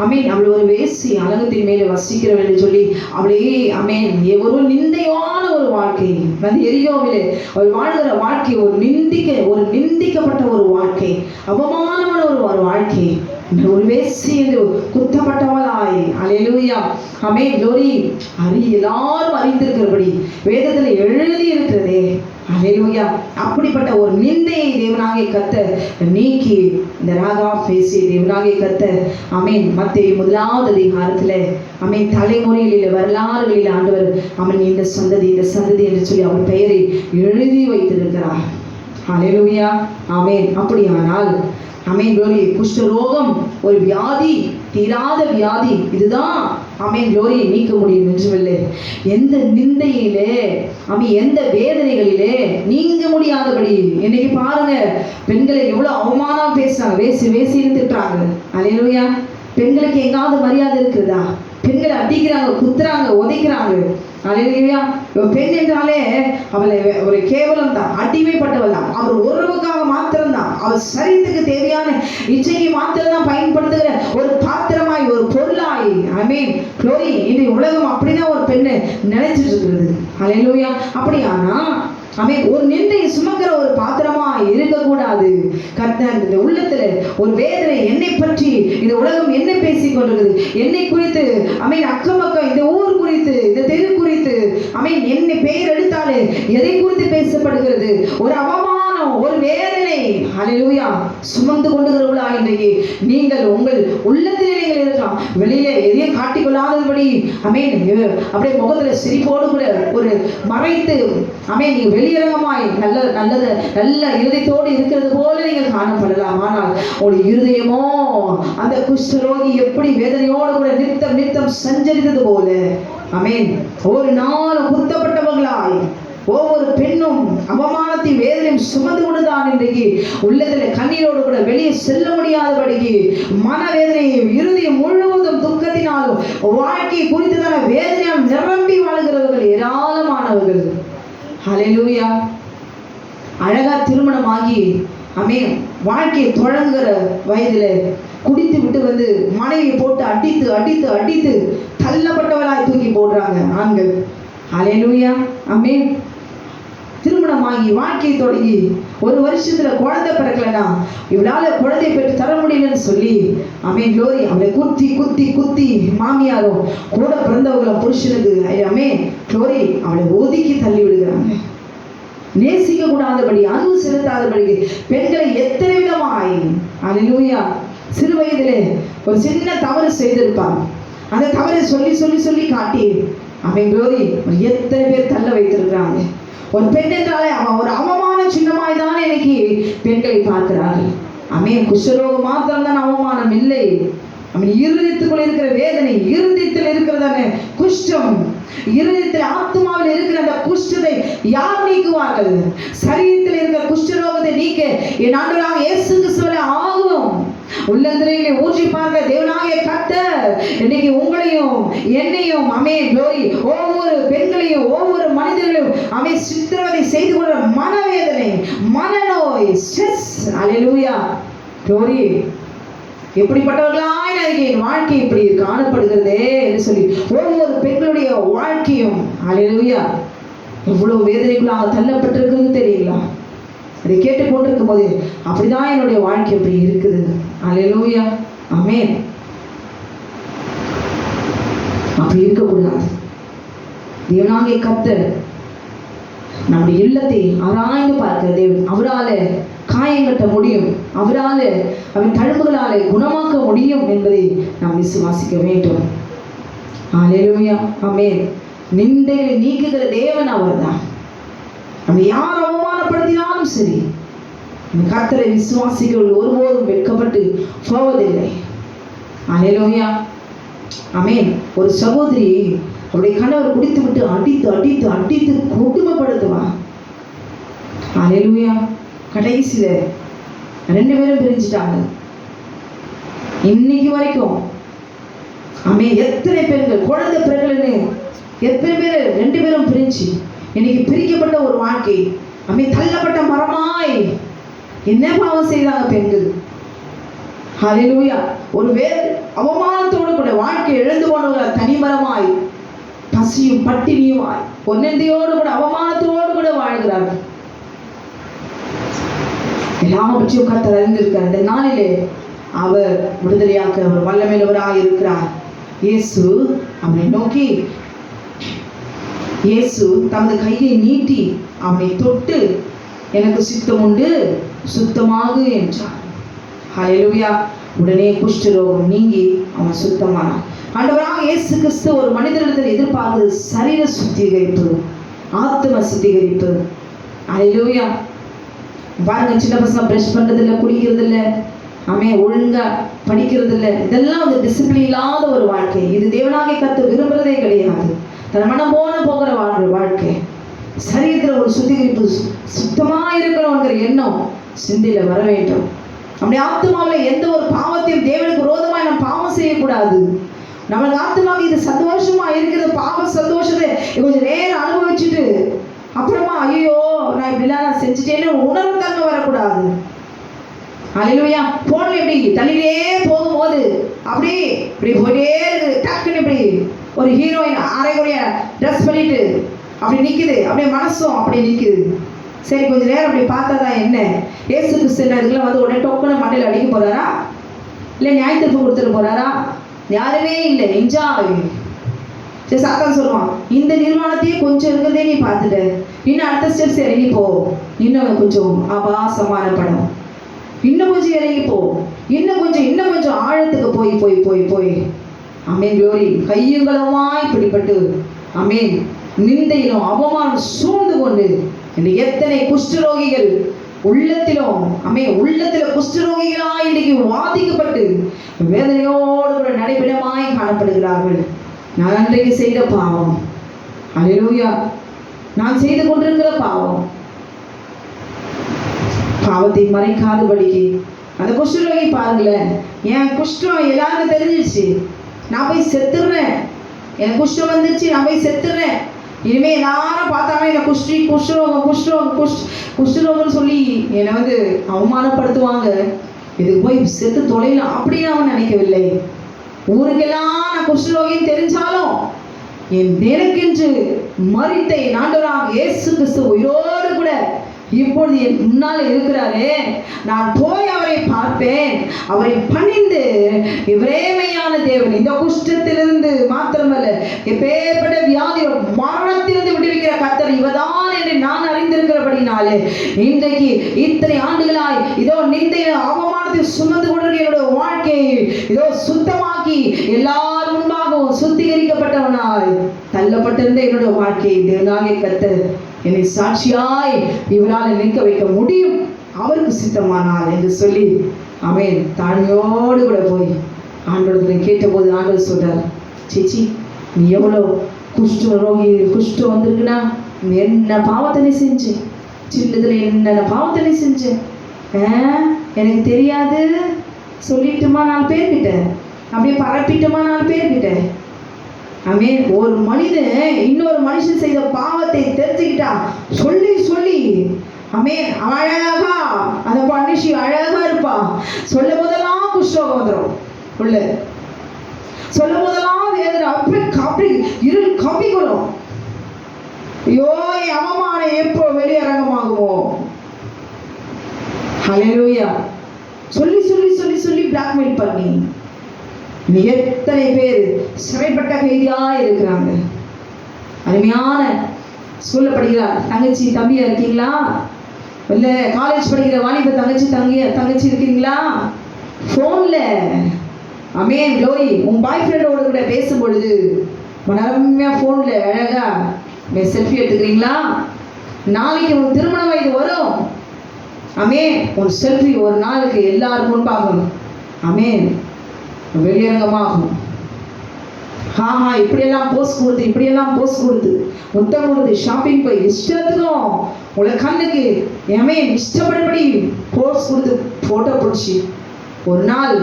ஆமென் அவள் ஒரு வேசி அலங்கத்தின் மேலே வசிக்கிறவள் என்று சொல்லி அவளே ஆமென் ஒரு நிந்தையான ஒரு வாழ்க்கை வந்து எரியோவிலே அவள் வாழ்கிற வாழ்க்கை ஒரு நிந்திக்கப்பட்ட ஒரு வாழ்க்கை, அவமானமான ஒரு வாழ்க்கை, ஒரு வேசி என்று குத்தப்பட்டவளாய். அல்லேலூயா ஆமென் க்ளோரி எல்லாரும் அறிந்திருக்கிறபடி வேதத்தில் எழுதி இருக்கிறதே. அல்லேலூயா அப்படிப்பட்ட ஒரு நிந்தையை தேவனாகிய கர்த்தர் நீக்கி இந்த ராகா பேசி தேவனாகிய கர்த்தர் ஆமென் மத்தேயு 1வது அதிகாரத்தில் ஆமென் தலைமுறைகளில் வரலாறுகளில் ஆண்டவர் அவன் இந்த சந்ததி என்று சொல்லி அவன் பெயரை எழுதி வைத்திருக்கிறார். அல்லேலூயா ஆமென். அப்படியானால் ஆமென் க்ளோரி குஷ்டரோகம் ஒரு வியாதி, தீராத வியாதி, இதுதான் ஆமென் க்ளோரி நீக்க முடியும் என்றுமில்லை. எந்த நிந்தையிலே ஆமென் எந்த வேதனைகளிலே நீங்க முடியாதபடி இன்னைக்கு பாருங்க பெண்களை எவ்வளவு அவமானம் பேசுறாங்க, வேசின்னு திட்டுறாங்க. அல்லேலூயா பெண்களுக்கு எங்காவது மரியாதை இருக்குதா? பெண்களை அடிக்கிறாங்க, குத்துறாங்க, உதைக்கிறாங்க. அல்லேலூயா பெண் என்றாலே அவளை ஒரு கேவலம் தான், அடிமைப்பட்டவள் தான், அவர் உறவுக்காக மாத்திரம்தான், அவர் சரீரத்துக்கு தேவையான இச்சையை மாத்திரம் தான் பயன்படுத்துகிற ஒரு பாத்திரமாய் ஒரு பொருளாய் ஆமென் க்ளோரி இன்றைய உலகம் அப்படிதான் ஒரு பெண்ணை நினைச்சிட்டு இருக்கிறது. அல்லேலூயா அப்படியானா ஆமென் ஒரு நிந்தையை சுமக்கிற ஒரு பாத்திரமா இருக்கக்கூடாது. கர்த்தர் இந்த உள்ளத்துல ஒரு வேதனை, என்னை பற்றி இந்த உலகம் என்ன பேசிக் கொண்டிருக்குது, என்னை குறித்து ஆமென் அக்கம் பக்கம் இந்த ஊர் குறித்து இந்த தெரு குறித்து ஆமென் என்னை பெயர் எடுத்தாலே எதை குறித்து பேசப்படுகிறது, ஒரு அவமானம், ஒரு ஹல்லேலூயா. சுமந்து கொண்டுகிறவர்களா இன்றைக்கு நீங்கள் உங்கள் உள்ளத்திலே நீங்கள் இருக்கலாம். வெளியில எதையும் காட்டிக்கொள்ளாதபடி ஆமென் அப்படியே முகத்துல சிரிப்போடு கூட ஒரு மறைத்து ஆமென் நீங்க வெளியரங்கமாய் நல்ல இருதயத்தோடு இருக்கிறது போல நீங்கள் காணப்படலாம். ஆனால் உங்களுடைய இருதயமோ அந்த குஷ்டரோகி எப்படி வேதனையோடு கூட நித்தம் சஞ்சரித்தது போல ஆமென் ஒரு நாள் குத்தப்பட்டவர்களாய் ஒவ்வொரு பெண்ணும் அவமானத்தை வேதனையும் சுமந்து கொண்டுதான் இன்றைக்கு உள்ளத்துல கண்ணீரோடு கூட வெளியே செல்ல முடியாதபடிக்கு மனவேதனையும் இருதயம் முழுவதும் துக்கத்தினாலும் வாழ்க்கை குறித்ததான வேதனையால் நிரம்பி வாழ்கிறவர்கள் ஏராளமானவர்கள். ஹல்லேலூயா. அழகா திருமணமாகி ஆமென் வாழ்க்கையை தொடங்குகிற வயதுல குடித்து விட்டு வந்து மனைவியை போட்டு அடித்து தள்ளப்பட்டவளாய் தூக்கி போடுறாங்க ஆண்கள். ஹல்லேலூயா. ஆமென். திருமணமாகி வாழ்க்கையை தொடங்கி ஒரு வருஷத்துல குழந்தை பிறக்கலனா இவளால குழந்தை பெற்று தர முடியலன்னு சொல்லி ஆமென் க்ளோரி அவளை குத்தி மாமியாரும் கூட பிறந்தவங்களும் புருஷனுக்கு ஆமென் க்ளோரி அவளை ஒதுக்கி தள்ளி விடுகிறாங்க. நேசிக்க கூடாதபடி அன்பு செலுத்தாதபடி பெண்களை எத்தனை விதமாய் ஹல்லேலூயா சிறு வயதிலே ஒரு சின்ன தவறு செய்திருப்பாங்க. அந்த தவறை சொல்லி காட்டி ஆமென் க்ளோரி எத்தனை பேர் தள்ள வைத்திருக்கிறாங்க. ஒரு பெண் என்றாலே அவன் ஒரு அவமான சின்னமாய் தான் இன்னைக்கு பெண்களை பார்க்கிறார்கள். ஆமென். குஷ்டரோகம் மாத்திரம் தான் அவமானம் இல்லை. அவன் இருதயத்துக்குள்ள இருக்கிற வேதனை, இருதயத்தில் இருக்கிறதான குஷ்டம், இருதயத்தில் ஆத்மாவில் இருக்கிற அந்த குஷ்டத்தை யார் நீக்குவார்கள்? சரீரத்தில் இருக்கிற குஷ்டரோகத்தை நீக்க என் ஆண்டவராகிய இயேசு கிறிஸ்துவிலே ஆகும். உள்ளந்திரையிலே ஊற்றி பார்க்க தேவனாகிய கர்த்தர் இன்னைக்கு உங்களையும் என்னையும் ஆமென் க்ளோரி ஒவ்வொரு பெண்களையும் ஒவ்வொரு மனிதர்களையும் ஆமென் சித்திரவதை செய்து கொள்ற மனவேதனை, மனநோய், ஸ்ட்ரெஸ் ஹல்லேலூயா க்ளோரி எப்படிப்பட்டவர்களாய் என் வாழ்க்கை இப்படி காணப்படுகிறதே என்று சொல்லி ஒவ்வொரு பெண்களுடைய வாழ்க்கையும் ஹல்லேலூயா எவ்வளவு வேதனைக்குள்ளாக தள்ளப்பட்டிருக்கிறது தெரியுங்களா? அதை கேட்டு கொண்டிருக்கும் போது அப்படிதான் என்னுடைய வாழ்க்கை இப்படி இருக்குது. ஹல்லேலூயா. ஆமென். அப்படி இருக்கக்கூடாது. தேவனாகிய கர்த்தர் நம்முடைய இல்லத்தை ஆராய்ந்து பார்க்கிற தேவன். அவரால காயங்கட்ட முடியும், அவரால அவன் தழும்புகளாலே குணமாக்க முடியும் என்பதை நாம் விசுவாசிக்க வேண்டும். ஹல்லேலூயா. ஆமென். நிந்தைகளை நீக்குகிற தேவன் அவர்தான். நம்ம யார் அவமானப்படுத்தினாலும் சரி கர்த்தரை விசுவாசிகள் ஒருபோதும் வெட்கப்பட்டு போவதில்லை. ஹல்லேலூயா. ஆமென். ஒரு சகோதரி அவருடைய கணவர் குடித்து விட்டு அடித்து கொடுமைப்படுத்துவா. ஹல்லேலூயா. கடைசியில 2 பேரும் பிரிஞ்சிட்டாங்க. இன்னைக்கு வரைக்கும் ஆமென் எத்தனை பேர்கள் குழந்தை பிறகுன்னு எத்தனை பேர் 2 பேரும் பிரிஞ்சு இன்னைக்கு பிரிக்கப்பட்ட ஒரு வாழ்க்கை ஆமென் தள்ளப்பட்ட மரமாய் என்ன பாவம் செய்தாங்க பெண்கள். ஹல்லேலூயா. ஒரு வேறு அவமானத்தோடு கூட வாழ்க்கை இழந்து போனவர்கள் தனிமரமாய் பசியும் பட்டினியுமாய் பொன்னந்தியோடு கூட அவமானத்தோடு கூட வாழ்கிறார்கள். எல்லாவற்றையும் கர்த்தர் அறிந்திருக்கிறார். இந்த நாளிலே அவர் விடுதலையாக்க அவர் வல்லமையுள்ளவராய் இருக்கிறார். இயேசு அவனை நோக்கி இயேசு தமது கையை நீட்டி அவனை தொட்டு எனக்கு சித்தம் உண்டு சுத்தமாகு என்றார். ஹல்லேலூயா. உடனே குஷ்டரோகம் நீங்கி அவன் சுத்தமானான். ஆண்டவராக இயேசு கிறிஸ்து ஒரு மனிதனிடத்தில் எதிர்பார்க்கிறது சரீர சுத்திகரிப்பு, ஆத்ம சுத்திகரிப்பு. ஹல்லேலூயா. பாருங்க, சின்ன பசங்க பிரஷ் பண்றது இல்லை, குடிக்கிறது இல்லை, ஆமென் ஒழுங்கா படிக்கிறது இல்லை. இதெல்லாம் ஒரு டிசிப்ளின் இல்லாத ஒரு வாழ்க்கை. இது தேவனாகிய கர்த்தர் விரும்புறதே கிடையாது. தன் மனம் போன போகிற வாழ்க்கை. சரீரத்தில் ஒரு சுத்திகரிப்பு, சுத்தமா இருக்கணும்ங்கிற எண்ணம் சிந்தையில வர வேண்டும். நம்முடைய ஆத்மாவில் எந்த ஒரு பாவத்தையும் தேவனுக்கு விரோதமாய் நம்ம பாவம் செய்யக்கூடாது. நம்மளுக்கு ஆத்மாவில் இது சந்தோஷமா இருக்கிறது, பாவ சந்தோஷத்தை கொஞ்சம் நேரம் அனுபவிச்சுட்டு அப்புறமா ஐயோ நான் இப்படிலாம் நான் செஞ்சுட்டேன்னு உணர்வு தன்மை வரக்கூடாது. ஹல்லேலூயா. போன்ல இப்படி தள்ளிட்டே போகும்போது அப்படி இப்படி போயிட்டே இருக்குது. டக்குன்னு இப்படி ஒரு ஹீரோயின் அரைக்குறைய ட்ரெஸ் பண்ணிட்டு அப்படி நிற்குது, அப்படியே மனசும் அப்படி நிற்குது. சரி கொஞ்ச நேரம் அப்படி பார்த்தா தான் என்ன? ஏசு கிறிஸ்து இதுக்கெல்லாம் வந்து உடனே டொக்குன்னு மண்டையில் அடிக்க போறாரா? இல்லை நியாயத்தீர்ப்பு கொடுத்துட்டு போறாரா? யாருமே இல்லை. என்ஜாய். சரி சாத்தான் சொல்லுவான், இந்த நிர்வாணத்தையே கொஞ்சம் இருக்கிறதே நீ பார்த்துட்ட, இன்னும் அடுத்த ஸ்டெப் சரி நீ போ, இன்னும் கொஞ்சம் ஆபாசமான படம், இன்னும் கொஞ்சம் இறங்கி போ, இன்னும் கொஞ்சம் ஆழத்துக்கு போய் போய் போய் போய் ஆமென். க்ளோரி. கையுங்களமாய் பிடிபட்டு ஆமென் நிந்தையிலும் அவமானம் சூழ்ந்து கொண்டு இன்னைக்கு எத்தனை குஷ்டரோகிகள் உள்ளத்திலும் உள்ளத்துல குஷ்டரோகிகளாய் இன்னைக்கு வாதிக்கப்பட்டு வேதனையோடு கூட நடைபெறமாய் காணப்படுகிறார்கள். நான் அன்றைக்கு செய்த பாவம், அல்லேலூயா, நான் செய்து கொண்டிருக்கிற பாவத்தை மறைக்காதபடிக்கு அந்த குஷ்டரோகி பாருங்களேன், என் குஷ்டம் எல்லாருக்கும் தெரிஞ்சிருச்சு, நான் போய் செத்துடுறேன், எனக்கு குஷ்டம் வந்துருச்சு, நான் போய் செத்துடுறேன், இனிமே எல்லாரும் பார்த்தாலும் என்னை குஷ்டரோகம்னு சொல்லி என்னை அவமானப்படுத்துவாங்க, இதுக்கு போய் செத்து தொலைலாம் அப்படின்னு அவன் நினைக்கவில்லை. ஊருக்கெல்லாம் நான் குஷ்டரோகின்னு தெரிஞ்சாலும் எனக்கென்று மரித்த ஆண்டவராகிய இயேசு கிறிஸ்து உயிரோடு கூட இப்பொழுது என் முன்னால் இருக்கிறாரே, நான் போய் அவரை பார்ப்பேன், அவரை பணிந்து இவரே மெய்யான தேவன், இந்த குஷ்டத்திலிருந்து மாத்திரமல்ல எப்பேற்பட்ட வியாதி மரணத்திலிருந்து விடுவிக்கிற கர்த்தர் இவதான் என்று நான் அறிந்திருக்கிறபடினாலே இன்றைக்கு இத்தனை ஆண்டுகளாய் இதோ நிந்தைய அவமானத்தை சுமந்து கொண்டிருக்கிற என்னுடைய வாழ்க்கையை இதோ சுத்தமாக்கி எல்லார் முன்பாகவும் சுத்திகரிக்கப்பட்டவனாய் தள்ளப்பட்டிருந்த என்னுடைய வாழ்க்கையை தேவனாகிய கர்த்தர் என்னை சாட்சியாய் இவரால் நிற்க வைக்க முடியும், அவருக்கு சித்தமானார் என்று சொல்லி ஆமென் தாழ்மையோடு கூட போய் ஆண்டவரை கேட்டபோது ஆண்டவர் சொல்றார், சேச்சி நீ எவ்வளோ குஷ்டம் வந்திருக்குன்னா என்ன பாவத்தனை செஞ்சேன், சின்னதுல என்னென்ன பாவத்தனை செஞ்சேன், எனக்கு தெரியாது சொல்லிட்டுமா 4 பேர்கிட்ட, அப்படியே பரப்பிட்டுமா 4 பேர்கிட்ட. ஆமென். ஒரு மனிதன் இன்னொரு மனுஷன் செய்த பாவத்தை தெரிஞ்சுக்கிட்டா சொல்லி சொல்லி ஆமென் அழகா அந்த மனுஷி அழகா இருப்பா, சொல்லும் போதெல்லாம் குஷ்டரோகம் வந்துடும், உள்ள சொல்லும் போதெல்லாம் வேதனை அப்படி இருள் காப்பிக்கணும். ஐயோ அவமானம் எப்போ வெளியரங்கமாகுமோ, ஹல்லேலூயா, சொல்லி சொல்லி சொல்லி சொல்லி பிளாக்மெயில் பண்ணி எத்தனை பேர் சிறைப்பட்ட கைதியா இருக்கிறாங்க. அருமையான ஸ்கூல்ல படிக்கிற தங்கச்சி தம்பியா இருக்கீங்களா, இல்ல காலேஜ் படிக்கிற வாலிப தங்கச்சி இருக்கீங்களா, போன்ல ஆமென் க்ளோரி உன் பாய் ஃப்ரெண்டோட கூட பேசும்பொழுது மனரம்யா போன்ல அழகா செல்ஃபி எடுத்துக்கிறீங்களா, நாளைக்கு உன் திருமண வயது வரும், ஆமென் உன் செல்ஃபி ஒரு நாளுக்கு எல்லாரும் முன்பாகும் ஆமென் வெளியரங்கமாகும். இப்படியெல்லாம் போஸ்ட் கொடுத்து முத்தம் கொடுத்து ஷாப்பிங் போய் இஷ்டத்துக்கும் உங்களை கண்ணுக்கு இஷ்டப்படிப்படி போஸ்ட் கொடுத்து போட்டோ பிடிச்சி ஒரு நாள்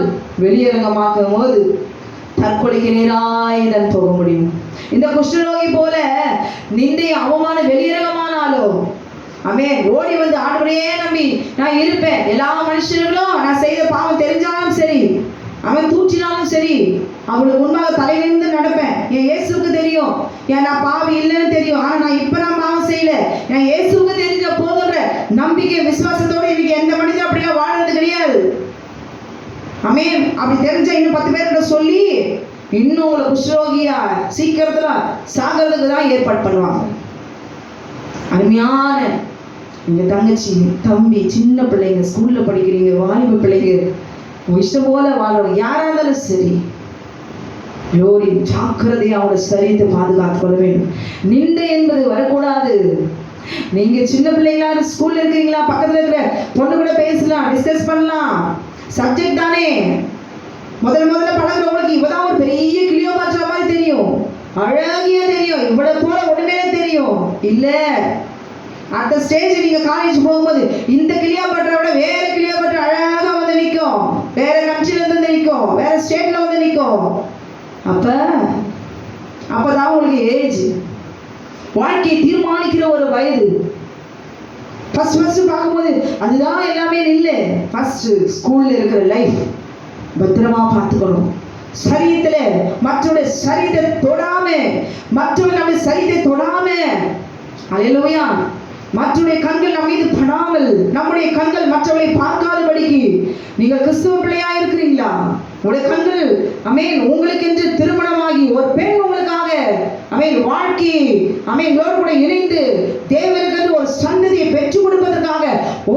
வெளியரங்கமாகும் போது தற்கொலைக்கு நேராய் தான் போக முடியும். இந்த குஷ்டரோகி போல நிந்தை அவமான வெளியரங்கமானாலும் ஓடி வந்து ஆண்டவரையே நம்பி நான் இருப்பேன், எல்லா மனுஷர்களும் நான் செய்த பாவம் தெரிஞ்சாலும் சரி, அவன் தூற்றினாலும் சரி, அவளுக்கு முன்பாக தலையிலிருந்து நடப்பேன், என் இயேசுக்கு தெரியும் நான் பாவி இல்லைன்னு தெரியும், ஆனா நான் இப்ப நான் பாவம் செய்யல, என் இயேசுக்கு தெரிஞ்ச போதுன்ற நம்பிக்கை விசுவாசத்தோட இன்னைக்கு எந்த மனிதன் அப்படிலாம் வாழ்றது கிடையாது. ஆமென். அப்படி தெரிஞ்ச இன்னும் 10 பேர்கிட்ட சொல்லி இன்னும் உங்களை குஷ்டரோகியா சீக்கிரத்துல சாகிறதுக்கு தான் ஏற்பாடு பண்ணுவாங்க. அருமையான எங்க தங்கச்சி தம்பி சின்ன பிள்ளைங்க ஸ்கூல்ல படிக்கிறீங்க, வாலிப பிள்ளைங்க இஷ்டம் போல வாழணும், யாரா இருந்தாலும் சரி யோரி ஜாக்கிரதையா அவங்களோட சரீரத்தை பாதுகாத்து கொள்ள வேண்டும். நிந்தை என்பது வரக்கூடாது. நீங்க சின்ன பிள்ளைங்களா ஸ்கூல்ல இருக்கீங்களா, பக்கத்துல இருக்கிற பொண்ணு கூட பேசலாம், டிஸ்கஸ் பண்ணலாம், சப்ஜெக்ட் தானே. முதல்ல பழகிறவங்களுக்கு இவதான் ஒரு பெரிய கிளியோபாட்ரா மாதிரி தெரியும், அழகியா தெரியும், இவ்வளவு போல ஒண்ணுமே தெரியும் இல்ல. அடுத்த ஸ்டேஜ் நீங்க காலேஜ் போகும்போது இந்த கிளியோபாட்ராவோட வேற கிளியோபாட்ரா அழகா வந்து நிற்கும், வேற கண்ட்ரில இருந்து நிற்கும், வேற ஸ்டேட்ல வந்து நிற்கும். அப்பதான் உங்களுக்கு ஏஜ், வாழ்க்கையை தீர்மானிக்கிற ஒரு வயது. ஃபர்ஸ்ட் பார்க்கும்போது அதுதான் எல்லாமே இல்லை. ஃபர்ஸ்ட் ஸ்கூல்ல இருக்கிற லைஃப் பத்திரமா பார்த்துக்கணும். சரீரத்துல மற்றவருடைய சரீரத்தை தொடாம, மற்றவர்கள் நம்ம சரீரத்தை தொடாம, அல்லேலூயா, மற்றவருடைய கண்கள் நம் மீது படாமல், நம்முடைய கண்கள் மற்றவர்களை பார்க்காதபடிக்கு நீங்கள் கிறிஸ்துவ பிள்ளையா இருக்கிறீங்களா? உங்களுடைய கண்கள் அமேன் உங்களுக்கு என்று திருமணமாகி ஒரு பெண் உங்களுக்காக அமேன் வாழ்க்கை அமேன் கூட இணைந்து தேவனுக்கு ஒரு சந்ததியை பெற்றுக் கொடுப்பதற்காக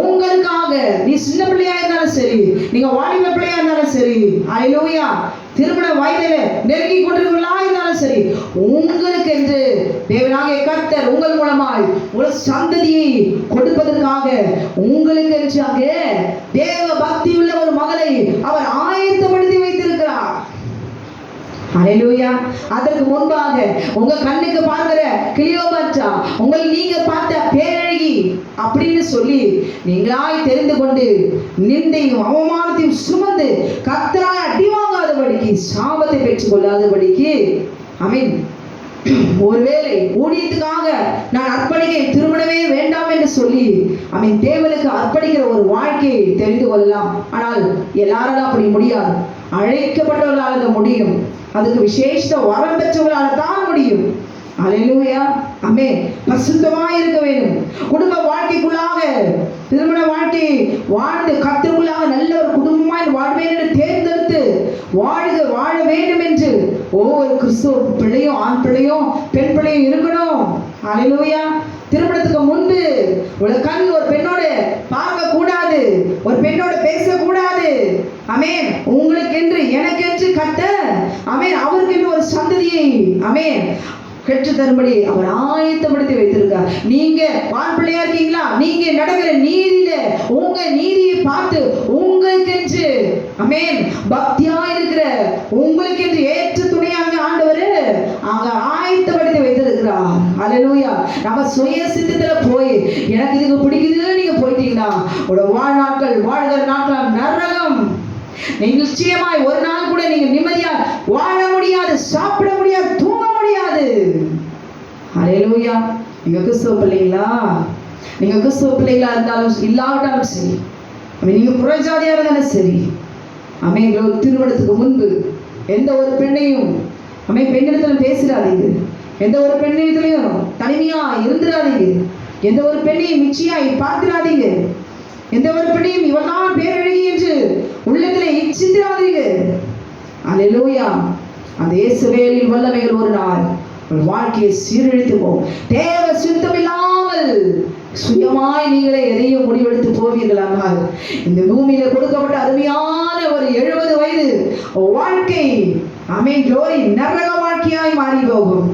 உங்களுக்காக, நீ சின்ன பிள்ளையா இருந்தாலும் சரி, நீங்க வாலிப பிள்ளையா இருந்தாலும் சரி, அல்லேலூயா, திருமண வயதில நெருங்கி கொண்டிருக்கிறவர்களா இருந்தாலும் சரி, உங்களுக்கு என்று தேவனாகிய கர்த்தர் உங்கள் மூலமாய் ஒரு சந்ததியை கொடுப்பதற்காக உங்களுக்கு என்று அங்கே தேவ பக்தி உள்ள ஒரு மகளை அவர் ஆயத்தப்படுத்தி வைத்திருக்கிறார். அல்லேலூயா. அதற்கு முன்பாக உங்க கண்ணுக்கு பார்க்கிற கிளியோபாட்சா, நீங்க பார்த்த பேரழகி அப்படின்னு சொல்லி நீங்களாய் தெரிந்து கொண்டு நிந்தையும் அவமானத்தையும் சுமந்து கர்த்தரால் அடி வாங்காதபடிக்கு, சாபத்தை பெற்றுக் கொள்ளாதபடிக்கு, ஆமென், ஒருவேளை ஊழியத்துக்காக நான் அர்ப்பணிக்க திருமணமே வேண்டாம் என்று சொல்லி அவன் தேவனுக்கு அர்ப்பணிக்கிற ஒரு வாழ்க்கையை தெரிந்து கொள்ளலாம். ஆனால் எல்லாராலும் அப்படி முடியாது. அழைக்கப்பட்டவர்களால் அது முடியும். அதுக்கு விசேஷ வரம் பெற்றவர்களால் தான் முடியும். அல்லேலூயா, ஆமென். பரிசுத்தமாய் இருக்க வேண்டும். குடும்ப வாழ்க்கைக்குள்ளாக திருமண வாழ்க்கை வாழ்ந்து கர்த்தருக்குள்ளாக நல்ல ஒரு குடும்பமாய் வாழ்வேன் என்று தேர்ந்தெடுத்து வாழ வேண்டும் என்று ஒவ்வொரு கிறிஸ்துவ பிள்ளையும், ஆண் பிள்ளையும் பெண் பிள்ளையும் இருக்கணும். அல்லேலூயா. திருமணத்துக்கு முன்பு ஒரு கண் ஒரு பெண்ணோட பார்க்க கூடாது, ஒரு பெண்ணோட பேசக்கூடாது. ஆமென். உங்களுக்கு என்று எனக்கென்று கர்த்தர் ஆமென் அவருக்கு என்று ஒரு சந்ததியை ஆமென் பெற்று தரும்படி அவர் ஆயத்தப்படுத்தி வைத்திருக்கார். நீங்க ஆண் பிள்ளையா இருக்கீங்களா? நீங்க நடக்கிற நீதியில உங்க நீதியை பார்த்து உங்களுக்கென்று ஆமென் பக்தியா இருக்கிற உங்களுக்கென்று ஏற்ற துணையாக ஆண்டவர் அங்க ஆயத்தப்படுத்தி வைத்திருக்கிறார். அல்லேலூயா. நம்ம சுய சித்தத்துல போய் எனக்கு இதுக்கு பிடிக்குதுன்னு நீங்க போயிட்டீங்கன்னா உங்களோட வாழ்நாட்கள் வாழ்கிற நாட்கள் நரகம். நிச்சயமாய் ஒரு நாள் கூட நீங்க நிம்மதியா வாழ முடியாது, சாப்பிட முடியாது, தூங்க முடியாது. அல்லேலூயா. நீங்க கிறிஸ்துவ பிள்ளைங்களா? நீங்க கிறிஸ்துவ பிள்ளைகளா இருந்தாலும் இல்லாவிட்டாலும் சரி, நீங்க புறஜாதியா இருந்தாலும் சரி, திருமணத்துக்கு முன்பு எந்த ஒரு பெண்ணையும் பெண்ணிடத்திலும் பேசிடாதீங்க. எந்த ஒரு பெண்ணிடத்திலையும் தனிமையா இருந்துடாதீங்க. எந்த ஒரு பெண்ணையும் நிச்சயாய் பார்த்துடாதீங்க. எந்த ஒரு பெண்ணையும் இவள்தான் பேரழகி என்று உள்ளத்திலே இச்சித்திராதீங்க. அல்லேலூயா. அந்த இயேசுவேலின் வல்லமைகள் ஒரு நாள் வாழ்க்கையை சீரழித்து போகும். தேவ சுத்தமில்லாமல் சுயமாய் நீங்களே எதையும் முடிவெடுத்து போவீர்களானால் இந்த பூமியில கொடுக்கப்பட்ட அருமையான ஒரு 70 வயது வாழ்க்கை ஆமென் குளோரி நரக வாழ்க்கையாய் மாறி போகும்.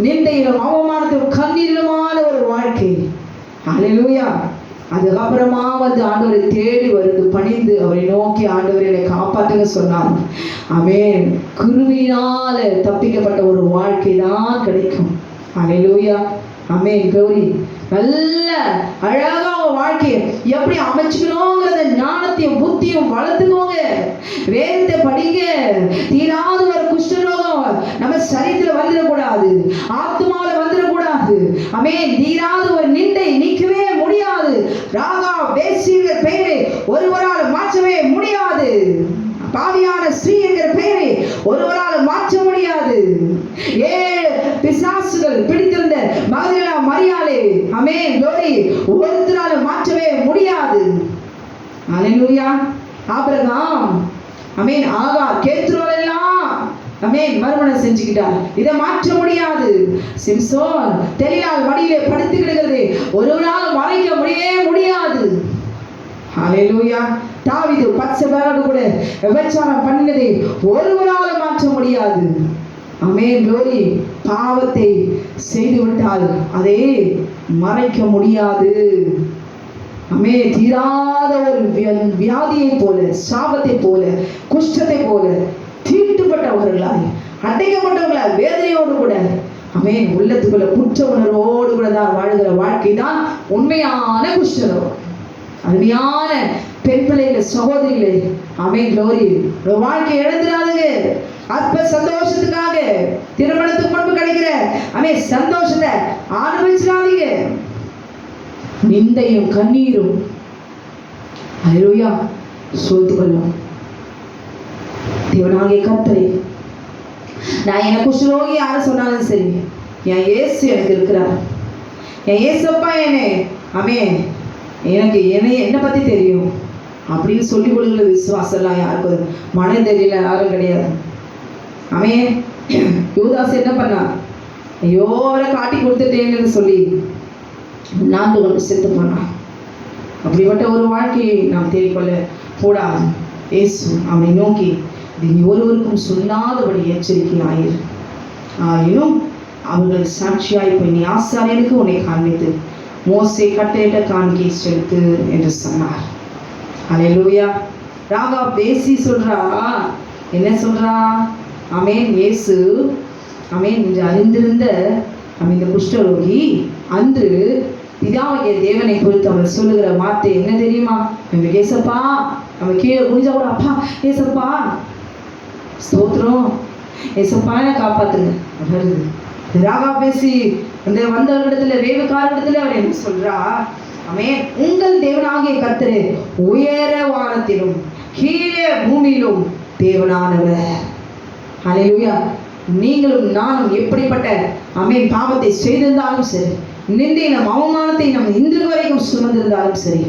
நிந்தையிலும் அவமானத்திலும் கண்ணீரிலுமான ஒரு வாழ்க்கை. அல்லேலூயா. அதுக்கப்புறமா ஆண்டவரை தேடி வருது, பணிந்து அவரை நோக்கி ஆண்டவரை என்னை காப்பாற்றுங்க சொன்னார். ஆமென். குருவினால தப்பிக்கப்பட்ட ஒரு வாழ்க்கை தான் கிடைக்கும். அல்லேலூயா. ஆமென் கௌரி. நல்ல அழகா வாழ்க்கையை எப்படி அமைச்சுக்கணுங்கிறத ஞானத்தையும் புத்தியும் வளர்த்துக்கோங்க. வேதத்தை படிங்க. தீராத ஒரு குஷ்டரோகம் நம்ம சரீரத்தில் வந்துடக்கூடாது, ஆத்மால வந்துடக்கூடாது. ஆமென். தீராத ஒரு நிந்தை நீக்கவே முடியாது. ராகா வேசியர் பெயரை ஒருவரால் மாற்றவே முடியாது. பாவியான ஸ்ரீ என்கிற பெயரை ஒருவரால் மாற்ற முடியாது. 7 பிசாசுகள் பிடித்திருந்த மகதலேனா மரியாளை ஆமென் குளோரி ஒருத்தரால் மாற்றவே முடியாது. அல்லேலூயா. ஆபிரகாம் ஆமென் ஆகார் கேத்ரோல் எல்லாம் ஆமென் மறுமணம் செஞ்சுக்கிட்டார். இதை மாற்ற முடியாது. சிம்சோன் தெளிலால் மடியிலே படுத்து கிடக்கிறது ஒருவரால் மறைக்க முடியாது. அல்லேலூயா. தாவீது பத்சேபாவோடு கூட விபச்சாரம் பண்ணினதை ஒருவரால் மாற்ற முடியாது. ஆமென் குளோரி. பாவத்தை செய்து விட்டால் அதை மறைக்க முடியாது. ஆமென். தீராத ஒரு வியாதியை போல, சாபத்தை போல, குஷ்டத்தை போல தீட்டுப்பட்டவர்களாய் அடைக்கப்பட்டவர்களாய் வேதனையோடு கூட ஆமென் உள்ளத்துக்குள்ள குற்ற உணர்வோடு கூட தான் வாழ்கிற வாழ்க்கை தான் உண்மையான குஷ்டரோகம். அருமையான பெண் பிள்ளைகள் சகோதரிகளே ஆமென் குளோரி. வாழ்க்கை இழந்துடாதுங்க. அற்ப சந்தோஷத்துக்காக திருமணத்துக்கு முன்பு கிடைக்கிற ஆமென் சந்தோஷத்தை அனுபவிச்சிடாதீங்க. நிந்தையும் கண்ணீரும் அல்லேலூயா சோர்த்துக்கொள்ளும். தேவனாகிய கர்த்தரே, நான் எனக்கு குஷ்டரோகி யாரு சொன்னாலும் சரி, என் இயேசு எனக்கு இருக்கிறார். என் ஏசப்பா எனக்கு என்னை பற்றி தெரியும் அப்படின்னு சொல்லி கொடுக்குற விசுவாசம்லாம் யாருக்கும் மனம் தெரியல, யாரும் கிடையாது. யூதாஸ் என்ன பண்ணா? ஐயோ அவரை காட்டி கொடுத்துட்டேன்னு சொல்லி நான்கு கொண்டு செத்து போனான். அப்படிப்பட்ட ஒரு வாழ்க்கையை நாம் தேடிக்கொள்ள கூடாது. இயேசு அவனை நோக்கி நீ ஒருவருக்கும் சொல்லாதபடி எச்சரிக்கை ஆயிரு. ஆயினும் அவர்கள் சாட்சியாய் போய் நீ ஆசாரியனுக்கு உன்னை காண்பித்து மோசே கட்டளையிட்ட காணிக்கை செலுத்து என்று சொன்னார். அல்லேலூயா. ராகா பேசி சொல்றா, என்ன சொல்றா? இயேசு என்று அறிந்திருந்த இந்த குஷ்டரோகி அன்று பிதாவாகிய தேவனை குறித்து அவர் சொல்லுகிற வார்த்தை என்ன தெரியுமா? ஏசப்பா, நம்ம கீழே குனிஞ்சா கூட அப்பா ஏசப்பா ஸ்தோத்திரம், ஏசப்பா காப்பாத்துங்க வருது. ராகா பேசி அந்த வந்தவர்களிடத்துல வேவுக்காரரிடத்துல அவர் என்ன சொல்றா? உங்கள் தேவனாகிய கர்த்தரே உயர வானத்திலும் கீழே பூமியிலும் தேவனானவர். அல்லேலூயா. நீங்களும் நானும் எப்படிப்பட்ட பாவத்தை செய்திருந்தாலும் சரி, நிந்தையினம் அவமானத்தை நம்ம இன்று வரைக்கும் சுமந்திருந்தாலும் சரி,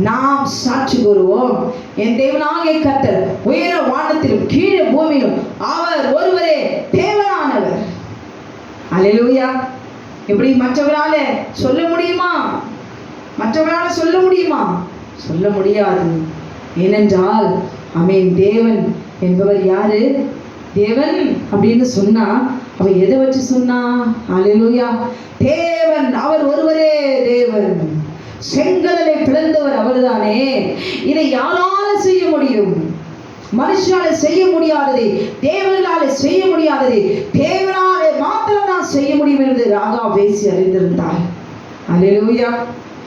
நாம் சாட்சி கூறுவோம், என் தேவனாகிய கர்த்தர் உயர வானத்திலும் கீழே பூமியிலும் அவர் ஒருவரே தேவனானவர். அல்லேலூயா. எப்படி மற்றவரால சொல்ல முடியுமா? சொல்ல முடியுமா? சொல்ல முடியாது. ஏனென்றால் தேவன் என்பவர் யாரு? தேவன் அப்படின்னு சொன்னா அவ எதை வச்சு சொன்னா? அல்லேலூயா. தேவன், அவர் ஒருவரே தேவன். செங்கடலை பிளந்தவர் அவர்தானே. இதை யாரால செய்ய முடியும்? மனுஷனால செய்ய முடியாததை, தேவனால செய்ய முடியாததை தேவனாலே மாத்திரம் தான் செய்ய முடியும் என்று ராகா பேசி அறிந்திருந்தார். அல்லேலூயா.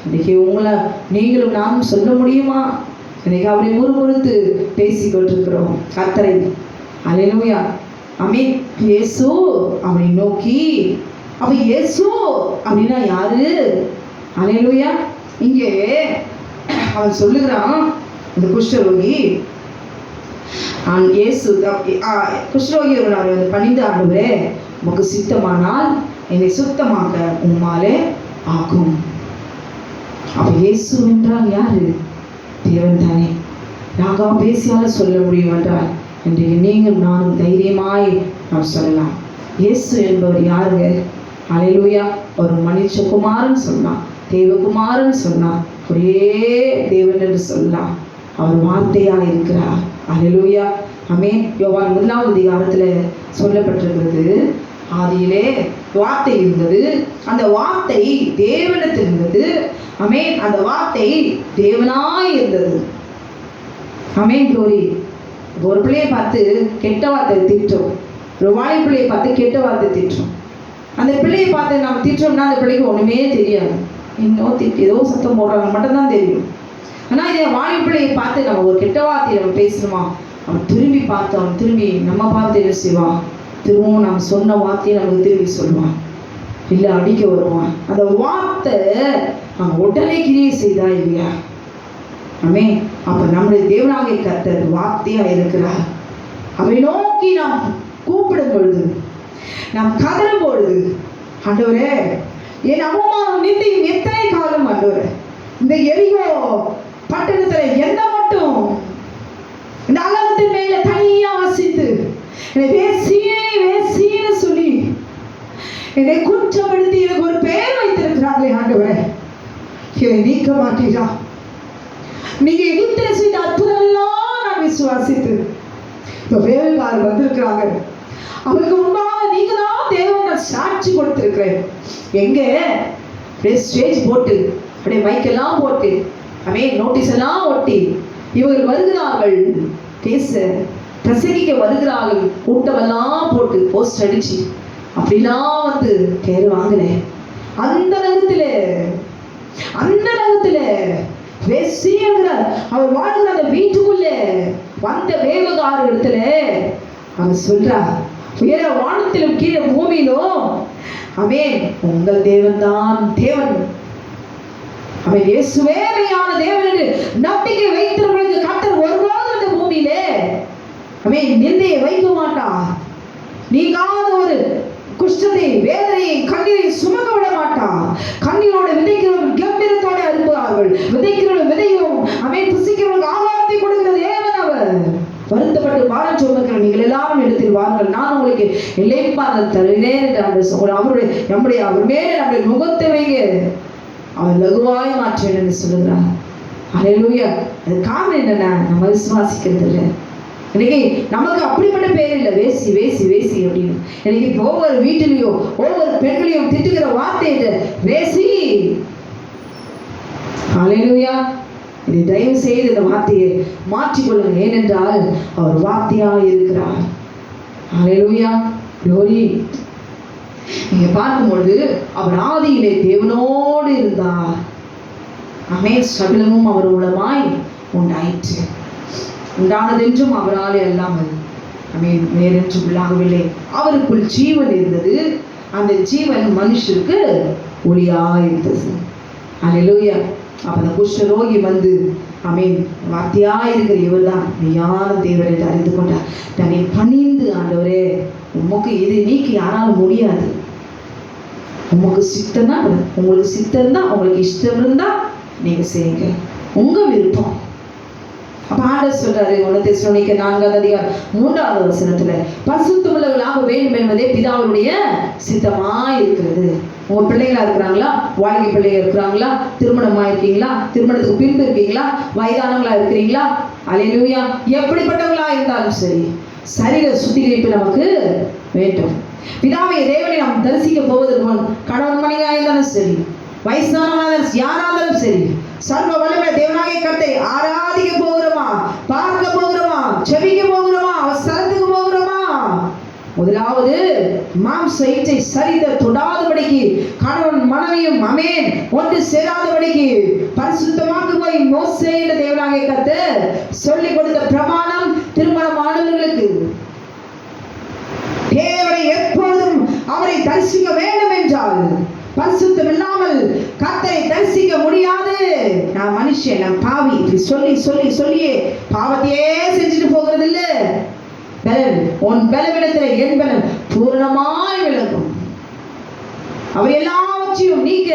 இன்னைக்கு உங்களை நீங்களும் நானும் சொல்ல முடியுமா? இன்னைக்கு அவரை முறுமுறுத்து பேசிக் கொண்டிருக்கிறோம் கர்த்தரை. அல்லேலூயா. இயேசு அவனை நோக்கி, இயேசு அப்படின்னா யாரு? அல்லேலூயா. இங்கே அவன் சொல்லுகிறான், இந்த குஷ்டரோகி இயேசு குஷ்டரோகி அவரை பணிந்து, ஆண்டவரே உமக்கு சித்தமானால் என்னை சுத்தமாக்க உம்மாலே ஆகும். இயேசு என்றால் யாரு? தேவன் தானே. ராகா பேசியால சொல்ல முடியும் என்றால் இன்றைக்கு நீங்கள் நானும் தைரியமாய் நாம் சொல்லலாம். இயேசு என்பவர் யாருங்க? அல்லேலூயா. ஒரு மனுஷகுமாரன் சொன்னான், தேவகுமாரன் சொன்னான், ஒரே தேவன் என்று சொல்லலாம். அவர் வார்த்தையாக இருக்கிறார். அல்லேலூயா. யோவான் 1ஆம் அதிகாரத்துல சொல்லப்பட்டிருக்கிறது, ஆதியிலே வார்த்தை இருந்தது, அந்த வார்த்தை தேவனிடத்தில் இருந்தது. அந்த வார்த்தை தேவனாய் இருந்தது. தோரி ஒரு பிள்ளையை பார்த்து கெட்ட வார்த்தை திட்டோம், ஒரு வாழை பிள்ளையை பார்த்து கெட்ட வார்த்தை திட்டோம். அந்த பிள்ளையை பார்த்து நம்ம திட்டோம்னா அந்த பிள்ளைக்கு ஒண்ணுமே தெரியாது, இன்னும் ஏதோ சத்தம் போடுறாங்க மட்டும்தான் தெரியும். ஆனால் இதை வாழை பிள்ளையை பார்த்து நம்ம ஒரு கெட்ட வார்த்தையை நம்ம பேசணுமா, அவன் திரும்பி பார்த்து அவன் திரும்பி நம்ம பார்த்து என்ன செய்வான்? திரும்பவும் நம்ம சொன்ன வார்த்தையை நமக்கு திரும்பி சொல்லுவான், இல்லை அடிக்க வருவான். அந்த வார்த்தை அவன் உடனே கிரியை செய்தா இல்லையா? அப்ப நம்முடைய தேவனாகிய கர்த்தர் வார்த்தையா இருக்கிறார். அவரை நோக்கி நாம் கூப்பிடும் பொழுது, நாம் கதறும் பொழுது, ஆண்டவரே என் அவமானம் நிந்தையும் எத்தனை காலம் ஆண்டவரே, இந்த எரிகோ பட்டணத்துல எந்த மட்டும் இந்த அலங்கத்தின் மேல தனியா வசித்து என்னை வேசின்னு சொல்லி என்னை குற்றப்படுத்தி எனக்கு ஒரு பெயர் வைத்திருக்கிறாங்களே ஆண்டவரே, இதை நீக்க மாட்டீரா? நீங்க எகிப்தில செய்த அற்புதம் எல்லாம் நான் விசுவாசித்து வேலைக்காரர் வந்திருக்கிறாங்க, அவருக்கு முன்பாக நீங்க தான் தேவன் சாட்சி கொடுத்திருக்கிறேன். எங்க ஸ்டேஜ் போட்டு அப்படியே மைக்கெல்லாம் போட்டு நோட்டீஸ் எல்லாம் ஒட்டி இவர்கள் வருகிறார்கள், பேச பிரசங்கிக்க வருகிறார்கள், கூட்டமெல்லாம் போட்டு போஸ்ட் அடிச்சு அப்படிலாம் வந்து பேர் வாங்கல. அந்த நகத்துல அவர் வாழ்கிற அந்த வீட்டுக்குள்ள வந்த வேவகார இடத்துல அவர் சொல்றார், உயர வானத்திலும் கீழே பூமியிலும் உங்கள் தேவன் தான் தேவன், இயேசுவே மெய்யான தேவன் என்று நம்பிக்கை வைத்தவர்களுக்கு கர்த்தர் ஒருபோதும் இந்த பூமியிலே நிந்தையை வைக்க மாட்டார். நீங்காத ஒரு குஷ்டத்தை, வேதனையை, கண்ணீரை சுமக்க விட மாட்டார். கண்ணீரோடு விதைக்கிறவர்கள் கம்பீரத்தோடு அறுப்பார்கள். விதைக்கிறவர்கள் விதையும் அவன் புசிக்கிறவர்களுக்கு ஆகாரத்தை கொடுக்கிறது ஏவன் அவர். வருத்தப்பட்டு பாரம் சுமக்கிற நீங்கள் எல்லாரும் இடத்தில் வாருங்கள், நான் உங்களுக்கு இளைப்பாறுதல் தருகிறேன் என்று அவருடைய அவர் மேலே நம்முடைய முகத்தை வைங்க, அவர் லகுவாய் மாற்றேன் என்று சொல்லுகிறார். அல்லேலூயா. அது காரணம் என்னன்னா, நம்ம விசுவாசிக்கிறது இல்லை. இன்னைக்கு நமக்கு அப்படிப்பட்ட பேர் இல்லை, வேசி வேசி வேசி அப்படின்னு. இன்னைக்கு ஒவ்வொரு வீட்டிலையும் ஒவ்வொரு பெண்களையும் திட்டுகிற வார்த்தை வேசி. அல்லேலூயா. இதை தயவு செய்து இந்த வார்த்தையை மாற்றிக்கொள்ளுங்க. ஏனென்றால் அவர் வார்த்தையாக இருக்கிறார். அல்லேலூயா. க்ளோரி. நீங்க பார்க்கும்பொழுது அவர் ஆதியிலே தேவனோடு இருந்தார். ஆமென். சகலமும் அவர் மூலமாய் உண்டாயிற்று. உண்டானதென்றும் அவராலே அல்லாமல் ஆமென் வேறென்றும் உள்ளாகவில்லை. அவருக்குள் ஜீவன் இருந்தது, அந்த ஜீவன் மனுஷருக்கு ஒளியாக இருந்தது. அல்லேலூயா. அப்ப அந்த குஷ்டரோகி வந்து ஆமென் வார்த்தையாக இருக்கிற இவர் தான் மெய்யான தேவன் என்று அறிந்து கொண்டார். தன்னை பணிந்து, ஆண்டவரே உமக்கு இது நீக்கி யாராலும் முடியாது, உமக்கு சித்தம் தான், உங்களுக்கு சித்தம் தான், உங்களுக்கு இஷ்டம் இருந்தா நீங்க செய்யுங்க, உங்க விருப்பம். அப்ப ஆண்டவர் சொல்றாரு 1 தெசலோனிக்கர் 4:3 பரிசுத்தமுள்ளவர்களாக வேண்டும் என்பதே பிதாவுடைய சித்தமா இருக்கிறது. உங்க பிள்ளைகளா இருக்கிறாங்களா, வாழ்க்கை பிள்ளைகள் இருக்கிறாங்களா, திருமணமா இருக்கீங்களா, திருமணத்துக்கு பின்பு இருக்கீங்களா, வயதானவங்களா இருக்கிறீங்களா, அல்லேலூயா, எப்படிப்பட்டவங்களா இருந்தாலும் சரி, சரீர சுத்திகரிப்பு நமக்கு வேண்டும். பிதாவை தேவனை நாம் தரிசிக்க போவதற்கு முன் கணவன் மனைவியா இருந்தாலும் சரி, வயசானவங்க யாராலும் சரி, சர்வ வல்லமை தேவனாகிய கர்த்தரை ஆராதிக்க போகிறோமா, பார்க்க போகிறோமா, ஜெபிக்க போகிறோமா, அவர் ஸ்தலத்துக்கு போகிறோமா, முதலாவது மாம்ச இச்சை சரித தொடாதபடிக்கு கணவன் மனைவியும் ஆமென் ஒன்று சேராதபடிக்கு பரிசுத்தமாக போய் மோசே என்ற தேவனாகிய கர்த்தர் சொல்லிக் கொடுத்த பிரமாணம் திருமணமானவர்களுக்கு. தேவனை எப்பொழுதும் அவரை தரிசிக்க வேண்டும் என்றால் பரிசுத்தம் இல்லாமல் கர்த்தரை தரிசிக்க முடியாது. நான் மனுஷன், நான் பாவி, இப்படி சொல்லி சொல்லி சொல்லியே பாவத்தையே செஞ்சுட்டு போகிறது இல்ல. பலன் உன் பலவிடத்தில் என் பலன் பூரணமாய் விளங்கும். அவர் எல்லாவற்றையும் நீக்க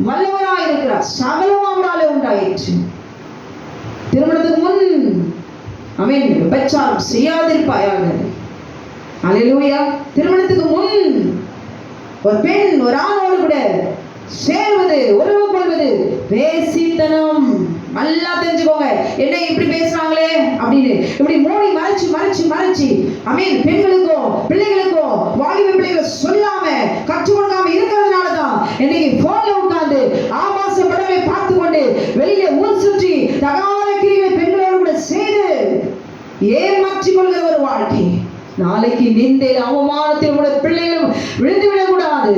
வல்லவராய் இருக்கிறார். சகலம் அவராலே உண்டாயிற்று. திருமணத்துக்கு முன் ஆமென் விபச்சாரம் செய்யாதிருப்பாயாக. அல்லேலூயா. திருமணத்துக்கு முன் ஒரு பெண் ஒரு ஆணோடு கூட சேர்வது, உறவு கொள்வது வேசித்தனம். நல்லா தெரிஞ்சுக்கோங்க. என்ன இப்படி பேசுறாங்களே அப்படின்னு இப்படி மூடி மறைச்சு மறைச்சு மறைச்சு ஆமென் பெண்களுக்கோ பிள்ளைகளுக்கோ வாலிப பிள்ளைகள் சொல்லாம கற்றுக் கொடுக்காம இருக்கிறதுனாலதான் இன்னைக்கு போன்ல உட்கார்ந்து ஆபாச படங்களை பார்த்து கொண்டு வெளியில ஊர் சுற்றி தகாத கிரியை பெண்களோடு கூட செய்து ஏமாற்றிக் கொள்கிற ஒரு வாழ்க்கை. நாளைக்கு நிந்தையில் அவமானத்தில் உள்ள பிள்ளைகளும் விழுந்து விடக்கூடாது.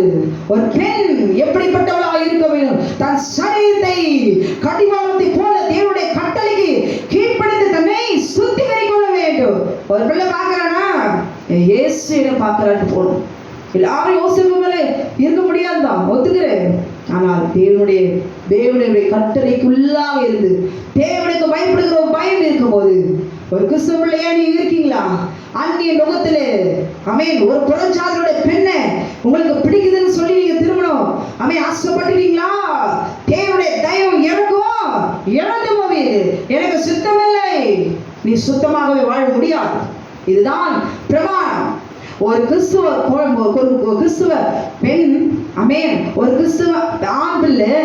ஒரு பெண் எப்படிப்பட்டவளாக இருக்க வேண்டும்? தன் சரீரத்தை கடிவாளத்தை போல தேவனுடைய கட்டளைக்கு கீழ்ப்படிந்து தன்னை சுத்திகரிக்க வேண்டும். ஒரு பிள்ளை பார்க்கறானா, இயேசுவிடம் பார்க்கறான்னு போகணும். எல்லாரும் யோசிப்பு மேலே இருக்க முடியாதுதான், ஒத்துக்கிறேன். ஆனால் தேவனுடைய கட்டளைக்குள்ளாக இருந்து தேவனுக்கு பயப்படுகிற ஒரு பயம் இருக்கும் போது, ஒரு கிறிஸ்தவ பிள்ளையா நீங்க இருக்கீங்களா? அந்நிய நோகத்திலே ஆமென் ஒரு புறஜாதியோட பெண்ணை உங்களுக்கு பிடிக்குதுன்னு சொல்லி நீங்க திருமணம் ஆமென் ஆசைப்பட்டுட்டீங்களா? தேவனுடைய தயவு இறங்கும், இழந்து போவீங்க. எனக்கு சுத்தமில்லை, நீ சுத்தமாகவே வாழ முடியாது. இதுதான் பிரமாணம். ஒரு கிறிஸ்துவ பெண் ஆமென் ஒரு கிறிஸ்துவ ஆண் பிள்ளை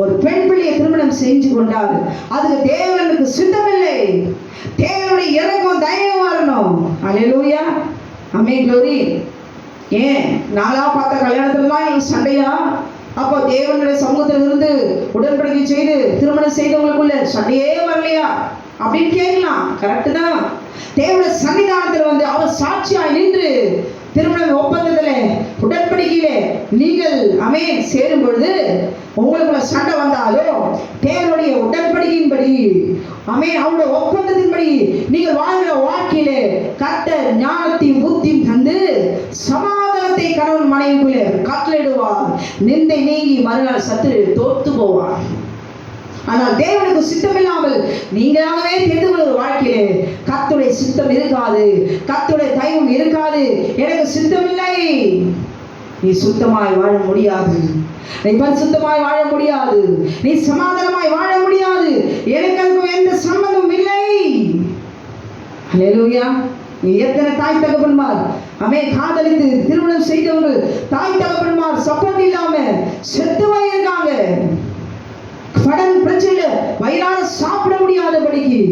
ஒரு பெண் பிள்ளையை திருமணம் செஞ்சு கொண்டால் அதுக்கு தேவனுக்கு சுத்தமில்லை. தேவனுடைய இறக்கம் தயவு வரணும். அல்லேலூயா. ஆமென். க்ளோரி. ஏன் நாளா பார்த்த கல்யாணத்துலாம் எனக்கு சண்டையா? அப்போ தேவனுடைய சமூகத்தில் இருந்து உடன்படிக்கை செய்து திருமணம் செய்தவங்களுக்குள்ள சண்டையே வரலையா அப்படின்னு கேட்கலாம். கரெக்டு தான். தேவனுடைய சன்னிதானத்தில் வந்து அவர் சாட்சியாய் நின்று திருமண ஒப்பந்தத்திலே உடன்படிக்கையிலே நீங்கள் ஆமென் சேரும் பொழுது உங்களுக்குள்ள சண்டை வந்தாலும் தேவனுடைய உடன்படிக்கையின்படி ஆமென் அவருடைய ஒப்பந்தத்தின்படி நீங்கள் வாழ்கிற வாழ்க்கையிலே கர்த்தர் ஞானத்தையும் புத்தியும் தந்து சமாதானத்தை கணவன் மனைவிக்குள்ளே கட்டளையிடுவார். நிந்தை நீங்கி மறுநாள் சத்துரு தோற்று போவார். ஆனால் தேவனுக்கு சித்தமில்லாமல் நீங்களாகவே தெரிந்து கொள்கிற வாழ்க்கையிலே கர்த்தருடைய சித்தம் இருக்காது, கர்த்தருடைய தயவும் இருக்காது. எனக்கு சித்தமில்லை, நீ சுத்தமாய் வாழ முடியாது, நீ பரிசுத்தமாய் வாழ முடியாது, நீ சமாதானமாய் வாழ முடியாது. எனக்கு அதுக்கும் எந்த சம்பந்தமும் இல்லை. அல்லேலூயா. நீ எத்தனை தாய் தகப்பன்மார் காதலித்து திருமணம் செய்தவர்கள் தாய் தகப்பன்மார் சப்போர்ட் இல்லாம செத்துவா இருக்காங்க. கடன் பிரச்சனை வயிறால சாப்பிட முடியாதபடிக்கு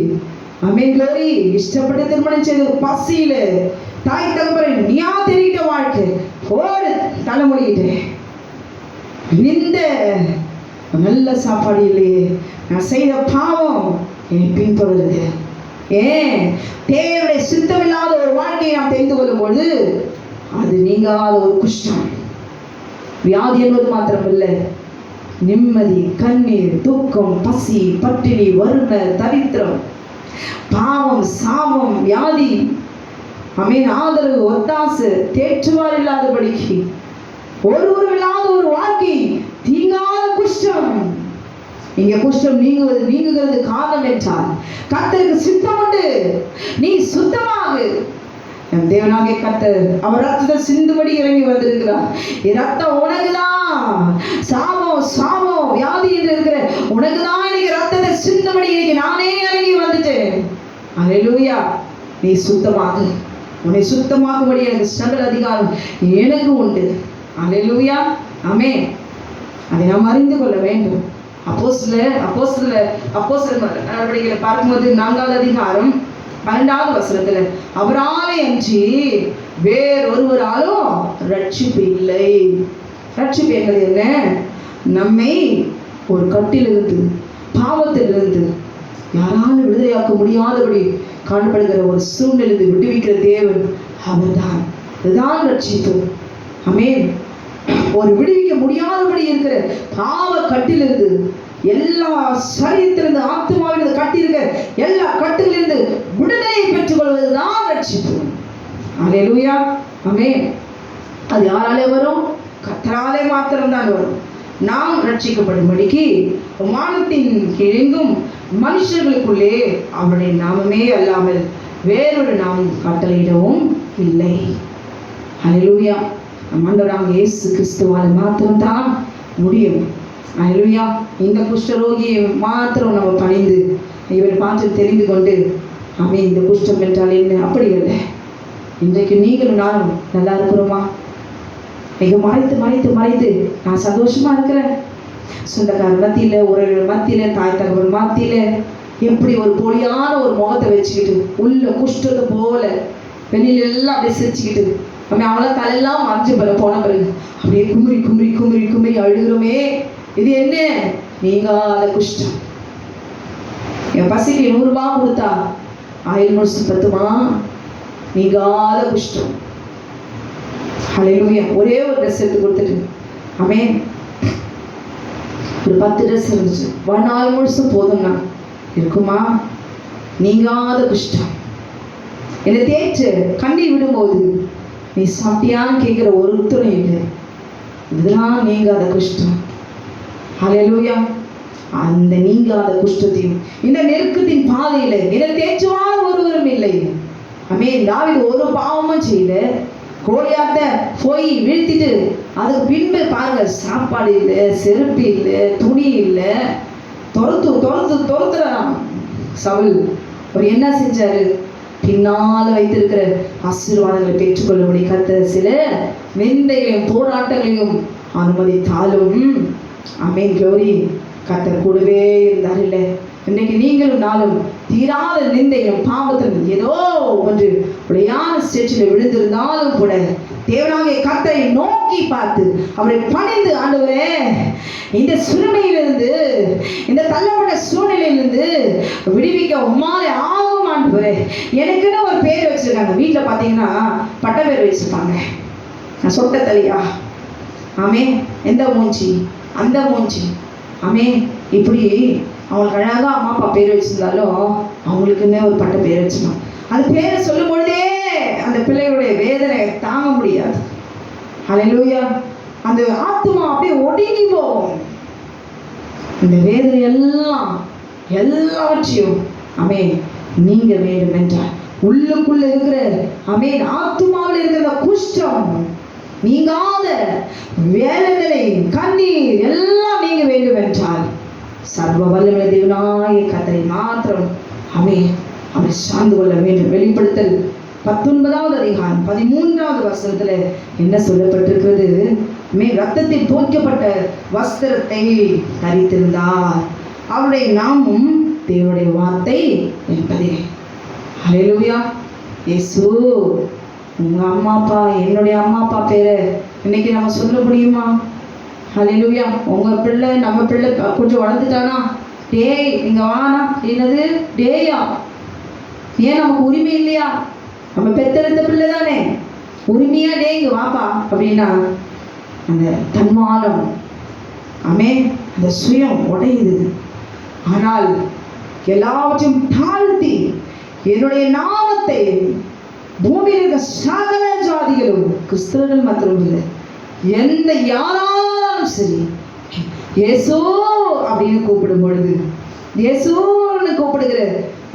க்ளோரி இஷ்டப்பட்டு திருமணம் செய்து பசியில தாய் தகப்பனை நீயா தெரிகிட்ட வாழ்க்கை ஓடு தலைமொழிகிட்டு இந்த நல்ல சாப்பாடு இல்லையே, நான் செய்த பாவம் என்னை பின்தொடருது. ஏன் தேவனுடைய சித்தமில்லாத ஒரு வாழ்க்கையை நாம் தெரிந்து கொள்ளும் பொழுது அது நீங்காத ஒரு குஷ்டம். வியாதி என்பது மாத்திரமில்லை, நிம்மதி, கண்ணீர், தூக்கம், பசி, பட்டினி, வறுமை, தரித்திரம், பாவம், சாபம், வியாதி, ஆதரவு, ஒத்தாசு, தேற்றுவார் இல்லாதபடிக்கு ஒருவரும் இல்லாத ஒரு வாழ்க்கை, தீங்காத குஷ்டம். இங்க குஷ்டம் நீங்குகிறது காரணம் என்றால் கர்த்தருக்கு சித்தம் உண்டு. நீ சுத்தமாக நம் தேவனாகிய கர்த்தர் அவர் ரத்தத்தை சிந்துபடி இறங்கி வந்திருக்கிறார். ரத்தம் உனக்குதான். சாபம் வியாதி என்று இருக்கிற உனக்குதான் இன்னைக்கு ரத்தத்தை சிந்துபடி இன்னைக்கு நானே இறங்கி வந்துட்டேன். அல்லேலூயா. நீ சுத்தமாக, உன்னை சுத்தமாக்கும்படி எனக்கு சகல அதிகாரம் எனக்கு உண்டு. அல்லேலூயா. ஆமென். அதை நாம் அறிந்து கொள்ள வேண்டும். அப்போஸ்தலர் நடவடிக்கைகளை பார்க்கும்போது 4வது அதிகாரம் 12வது வசனத்துல அவராலே அன்றி வேறொருவராலும் ரட்சிப்பு இல்லை. ரட்சிப்பு என்பது என்ன? நம்மை ஒரு கட்டிலிருந்து பாவத்திலிருந்து யாராலும் விடுதலையாக்க முடியாதபடி காணப்படுகிற ஒரு சூழ்நிலை விடுவிக்கிற தேவன் அவர்தான். இதுதான் ரட்சிப்பு. ஆமென். ஒரு விடுவிக்க முடியாதபடி இருக்கிற பாவ கட்டிலிருந்து, எல்லா சரீரத்திலிருந்து, ஆத்மாவிலிருந்து கட்டி இருக்க எல்லா கட்டுகளிலிருந்து விடுதலையை பெற்றுக் கொள்வதுதான் ரட்சிப்பு. அல்லேலூயா. ஆமென். அது யாராலே வரும்? கர்த்தராலே மாத்திரம்தான் வரும். நாம் ரட்சிக்கப்படும்படிக்கு வானத்தின் கீழெங்கும் மனுஷர்களுக்குள்ளே அவருடைய நாமமே அல்லாமல் வேறொரு நாமம் கட்டளையிடவும் இல்லை. அல்லேலூயா. ஆண்டவராகிய இயேசு கிறிஸ்துவால் மாத்திரம்தான் முடியும். அல்லேலூயா. இந்த குஷ்டரோகியை மாத்திரம் நம்ம பணிந்து இவரை பார்த்து தெரிந்து கொண்டு இந்த குஷ்டம் என்றால் என்ன? அப்படி இல்லை. இன்றைக்கு நீங்களும் நானும் நல்லா இருக்கிறோமா? மிக மறைத்து நான் சந்தோஷமா இருக்கிறேன். சொந்தக்காரர் மத்தியில, உறவினர் மத்தியில, தாய் தகவல் மத்தியில எப்படி ஒரு பொலியான ஒரு முகத்தை வச்சுக்கிட்டு உள்ள குஷ்டத்தை போல வெளியில எல்லாம் அப்படியே சிரிச்சுக்கிட்டு அவங்கள தலையெல்லாம் மறைஞ்சு போன பிறகு அப்படியே குமரி அழுகிறோமே. இது என்ன? நீங்காத குஷ்டம். என் பசிக்கு 100 ரூபாய் கொடுத்தா ஆயில் முடிச்சு பத்துமா? நீங்காத குஷ்டம். அல்லேலூயா. ஒரே ஒரு ட்ரெஸ் எடுத்து கொடுத்துட்டு ஒரு 10 ட்ரெஸ் இருந்துச்சு, நாள் முழுசு போதும்னா இருக்குமா? நீங்காத குஷ்டம். என்னை தேய்ச்சு கண்ணீர் விடும்போது நீ சாப்பிட்டியான்னு கேட்கிற ஒருத்தரும் இல்லை. இதெல்லாம் நீங்காத குஷ்டம். அல்லேலூயா. அந்த நீங்காத குஷ்டத்தையும் இந்த நெருக்கத்தின் பாதையில என்னை தேய்ச்சுவார் ஒருவரும் இல்லை. தாவீது ஒரு பாவமும் செய்யல. கோலியாத்த போய் வீழ்த்திட்டு அதுக்கு பின்பு பாருங்க, சாப்பாடு இல்லை, செருப்பு இல்லை, துணி இல்லை, துரத்துறான் சவுல். அவர் என்ன செஞ்சாரு? பின்னால் வைத்திருக்கிற ஆசீர்வாதங்களை பெற்றுக்கொள்ளும்படி கர்த்தர் சில நிந்தைகளையும் போராட்டங்களையும் அனுமதித்தாலும் க்ளோரி கர்த்தர் கூடவே இருந்தார். இல்லை, இன்னைக்கு நீங்களும் நாளும் தீராத நிந்தையும் பாவத்திலும் ஏதோ ஒன்று உடையான ஸ்டேஜில் விழுந்திருந்தாலும் கூட தேவனாகிய கர்த்தரை நோக்கி பார்த்து அவரை பணிந்து, ஆண்டவரே இந்த சிறுமையிலிருந்து, இந்த தள்ளப்பட்ட சூழ்நிலையிலிருந்து விடுவிக்க உம்மாலே ஆகும் ஆண்டவரே. எனக்குன்னு ஒரு பேர் வச்சிருக்காங்க. வீட்டில் பார்த்தீங்கன்னா பட்ட பேர் வச்சிருப்பாங்க. நான் சொட்ட தலையா, எந்த மூஞ்சி, அந்த மூஞ்சி, இப்படி அவங்களுக்கு அழகாக அம்மா அப்பா பேர் வச்சிருந்தாலும் அவங்களுக்குன்னே ஒரு பட்ட பேர் வச்சிருக்காங்க. அந்த பேரை சொல்லும் பொழுதே அந்த பிள்ளைகளுடைய வேதனை தாங்க முடியாது. அல்லேலூயா. அந்த ஆத்மா அப்படியே ஒடுங்கி போகும். இந்த வேதனை எல்லாவற்றையும் நீங்க வேண்டும் என்றால் உள்ளுக்குள்ள இருக்கிற ஆத்மாவில் இருக்கிற குஷ்டம் நீங்காத வேதனை, கண்ணீர் எல்லாம் நீங்க வேண்டும் என்றால் சர்வ வல்லமை தேவனாகிய கர்த்தரை மாத்திரம் அவரை சார்ந்து கொள்ள வேண்டும். வெளிப்படுத்தல் 19வது அதிகாரம் 13வது வசனத்துல என்ன சொல்லப்பட்டிருக்கிறது? ரத்தத்தில் தோய்க்கப்பட்ட வஸ்திரத்தை தரித்திருந்தார், அவருடைய நாமம் தேவனுடைய வார்த்தை என்பதே. ஹல்லேலூயா. இயேசு உங்க அம்மா அப்பா, என்னுடைய அம்மா அப்பா பேரை இன்னைக்கு நம்ம சொல்ல முடியுமா? ஹல்லேலூயா. உங்க பிள்ளை நம்ம பிள்ளை கொஞ்சம் வளர்ந்துட்டானா, டேய் இங்க வானா, என்னது டேயா? ஏன் நமக்கு உரிமை இல்லையா? நம்ம பெத்தெடுத்த பிள்ளை தானே, உரிமையா டே இங்க வாப்பா அப்படின்னா அந்த தன்மானம், அந்த சுயம் உடையுது. ஆனால் எல்லாவற்றையும் தாழ்த்தி என்னுடைய நாமத்தை பூமியில் இருக்க சகல ஜாதிகளும், கிறிஸ்தவர்கள் மாத்திரம் இல்லை, எந்த யாராலும் சரி இயேசு அப்படின்னு கூப்பிடும் பொழுது, இயேசுன்னு கூப்பிடுகிற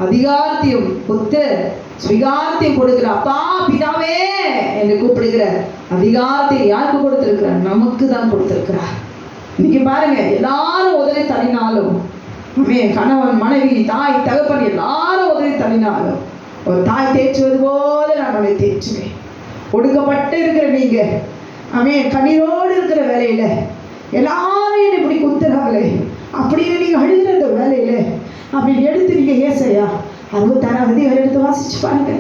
அதிகாரத்தையும் ஸ்வீகாரத்தையும் கொடுக்கிற அப்பா பிதாவே என்று கூப்பிடுகிற அதிகாரத்தை யாருக்கு கொடுத்திருக்கிறார்? நமக்கு தான் கொடுத்திருக்கிறார். இன்னைக்கு பாருங்க, எல்லாரும் உதறி தள்ளினாலும், கணவன் மனைவி தாய் தகப்பன் எல்லாரும் உதறி தள்ளினாலும் ஒரு தாய் தேய்ச்சுவது போல நான் உன்னை தேய்ச்சுவேன். ஒடுக்கப்பட்டு இருக்கிற நீங்க கண்ணீரோடு இருக்கிற வேலையில எல்லாரும் என்ன இப்படி குத்துறாங்களே அப்படின்னு நீங்க அழுகிற அந்த வேலையில அப்படின்னு எடுத்து நீங்க ஏசாயா 66 அதிகாரம் எடுத்து வாசிச்சு பாருங்க.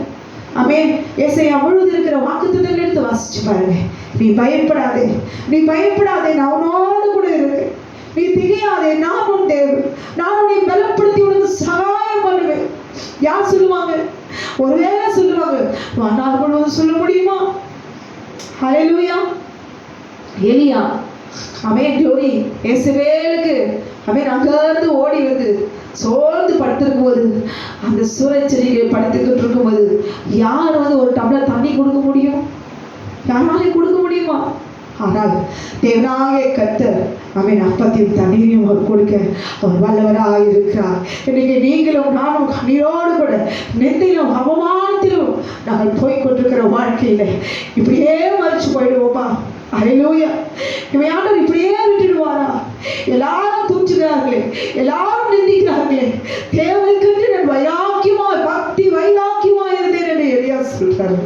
ஏசாயா முழுவதும் இருக்கிற வாக்குத்தத்தங்கள் எடுத்து வாசிச்சு பாருங்க. நீ பயப்படாதே, நீ பயப்படாதே, நான் உன்னோடு கூட இருக்கேன். நீ திகையாதே, நான் உன் தேவன், நான் உன்னை பலப்படுத்தி உனக்கு சகாயம் பண்ணுவேன். யார் சொல்லுவாங்க? ஒருவேளை சொல்லுவாங்க, நாள் முழுவதும் சொல்ல முடியுமா? ஹல்லேலூயா. எலியா க்ளோரி இயேசுவேலுக்கு அங்கிருந்து ஓடி வந்து சோர்ந்து படுத்திருக்கும் போது, அந்த சூரச்செடியில் படுத்துக்கிட்டு இருக்கும்போது யார் வந்து ஒரு டம்ளர் தண்ணி கொடுக்க முடியும்? யாராலையும் கொடுக்க முடியுமா? ஆனால் தேவனாகிய கர்த்தர் அப்பத்தையும் தண்ணீரையும் அவர் கொடுக்க அவர் வல்லவராக இருக்கிறார். இன்னைக்கு நீங்களும் நானும் கண்ணீரோடு கூட நெத்திலும் அவமானத்திலும் நாங்கள் போய்கொண்டிருக்கிற வாழ்க்கையில இப்படியே மறைச்சு போயிடுவோமா? ஹல்லேலூயா. ஆண்டவர் இப்படியே விட்டுடுவாரா? எல்லாரும் தூச்சுகிறார்களே, எல்லாரும் நிந்திக்கிறார்களே, தேவனுக்கென்று நான் வைராக்கியமாய் பக்தி வைராக்கியமாய் இருந்தேன் என்று எலியா சொல்றாரு.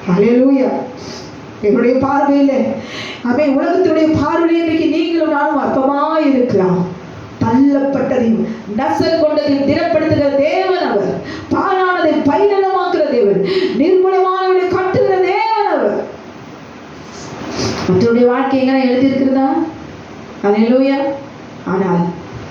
ஹல்லேலூயா. என்னுடைய பார்வையில உலகத்தினுடைய பார்வையில இன்றைக்கு நீங்களும் நானும் அற்பமாய் இருக்கலாம். தள்ளப்பட்டதையும் நசல் கொண்டதையும் திடப்படுத்துகிற தேவன் அவர், பாழானதை பைநலமாக்குற தேவன், நிர்மூலமானவர்களை கட்டுகிற தேவன் அவர். மற்றவருடைய வாழ்க்கை எങ്ങനെ எழுதியிருக்கிறதா? ஹல்லேலூயா. ஆனால்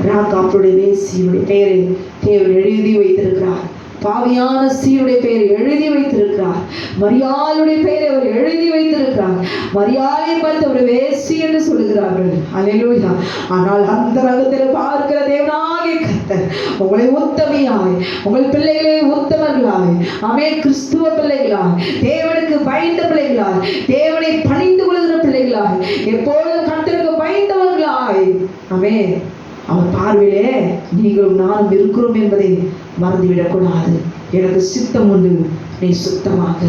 ராகாப்புடைய வேசியுடைய பெயரை தேவன் எழுதி வைத்திருக்கிறார். பாவியான சீருடைய பெயரை எழுதி வைத்திருக்கிறார். மரியாளுடைய பெயரை அவர் எழுதி வைத்திருக்கிறார். மரியாதை பார்த்து அவர் வேசி என்று சொல்லுகிறார்கள். ஹல்லேலூயா. ஆனால் அந்த ரகத்தில் பார்க்கிற தேவனாகிய கர்த்தர் உங்களை உத்தமையாய், உங்கள் பிள்ளைகளை உத்தமர்களாய், கிறிஸ்துவ பிள்ளைகளாய், தேவனுக்கு பயந்த பிள்ளைகளாய், தேவனை பணிந்து கொள்கிற பிள்ளைகளாய், எப்பொழுதும் கர்த்தருக்கு பயந்தவர்களாய் அவர் பார்வையிலே நீங்களும் நானும் இருக்கிறோம் என்பதை மறந்துவிடக்கூடாது. எனக்கு சித்தம் உண்டு, நீ சுத்தமாக,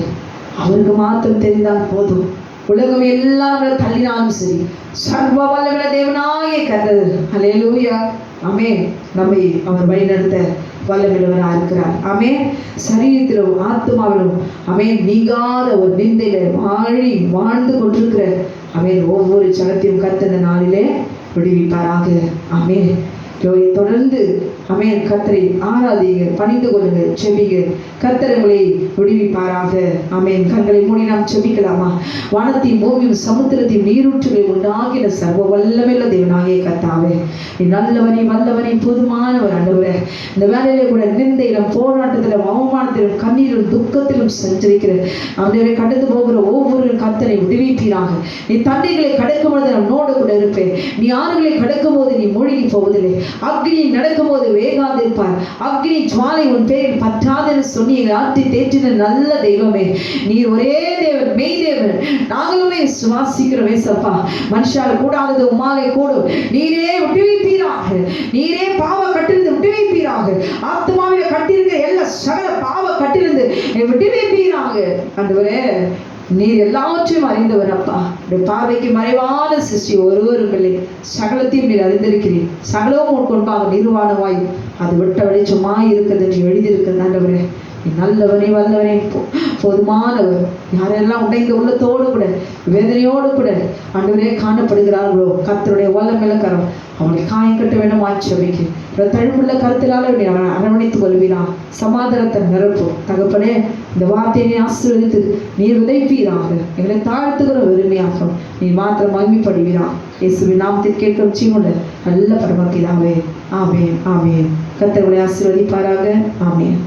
அவருக்கு மாத்திரம் தெரிந்தால் போதும். உலகம் எல்லாம் தள்ளினாலும் சரி, சர்வ வல்லமை தேவனாகிய கர்த்தர் ஹல்லேலூயா நம்மை அவர் வழிநடத்த வல்லமையுள்ளவராக இருக்கிறார். சரீரத்திலும் ஆத்மாவிலும் நீங்காத ஒரு நிந்தையில வாழ்ந்து கொண்டிருக்கிற ஒவ்வொரு ஜனத்தையும் கர்த்தர் இந்த நாளிலே விடுவிப்பாராக. தொடர்ந்து கர்த்தரை ஆராதிங்க, பணிந்து கொள்ளுங்க, செபிங்க. கர்த்தர் உங்களை விடுவிப்பாராக. கண்களை மூடி நாம் செபிக்கலாமா? வானத்தையும் பூமியும் சமுத்திரத்தையும் நீரூற்றுகளை உண்டாகின சர்வ வல்லமையுள்ள தேவனாகிய கர்த்தாவே, நீ நல்லவனை வல்லவனை போதுமானவர் ஆண்டவரே. இந்த வேலையில கூட நிந்தையிலும் போராட்டத்திலும் அவமானத்திலும் கண்ணீரிலும் துக்கத்திலும் சஞ்சரிக்கிற அவரை கடந்து போகிற ஒவ்வொரு கர்த்தரை விடுவிப்பீராக. நீ தண்ணிகளை கடக்கும் பொழுது நான் நோடு கூட இருப்பேன். நீ ஆறுகளை கடக்கும் போது நீ மூழ்கி போவதில்லை. அக்னி நடக்கும் போது வேகாதிருப்பார். அக்னி ஜுவாலை உன் பேரில் பற்றாதென்று சொன்னீங்க. ஆற்றி தேற்றின நல்ல தெய்வமே, நீர் ஒரே தேவன், மெய் தேவன். நாங்களுமே சுவாசிக்கிறோம் ஏசப்பா. மனுஷால் கூடாதது உமாலை கூடும். நீரே விட்டுவிப்பீராக. நீரே பாவ கட்டிலிருந்து விட்டுவிப்பீராக. ஆத்மாவில கட்டிருக்க எல்லா சகல பாவ கட்டிலிருந்து விட்டுவிப்பீராக. ஆண்டவரே, நீர் எல்லாவற்றையும் அறிந்தவர் அப்பா. உடைய பார்வைக்கு மறைவான சிருஷ்டி ஒருவரும் இல்லை. சகலத்தையும் நீர் அறிந்திருக்கிறீர். சகலவும் உட்கொண்டாக நிர்வாணமாய் அது விட்ட வெளிச்சமாய் இருக்கிறது என்று எழுதியிருக்கிறது. ஆண்டவரே, நல்லவனே, வல்லவனே, போதுமானவர். யாரெல்லாம் உடைந்த உள்ளத்தோடு கூட வேதனையோடு கூட ஆண்டவரே காணப்படுகிறார்களோ, கர்த்தருடைய வல்லமையுள்ள கரம் அவனை காயம் கட்ட வேண்டும். ஆட்சேபிக்கு தழும்புள்ள கருத்தினால அரவணைத்துக் கொள்வீரான். சமாதானத்தை நிரப்பும் தகப்பனே. இந்த வார்த்தையை ஆசீர்வதித்து நீர் விதைப்பீராக. எங்களை தாழ்த்துகிற வெறுமையாகும். நீ மாத்திரம் மகிமைப்படுவீரான். இயேசுவின் நாமத்தில் கேட்கும் ஜீவனுள்ள நல்ல பரமபிதாவே. ஆமென், ஆமென். கர்த்தர் உங்களை ஆசீர்வதிப்பாராக. ஆமென்.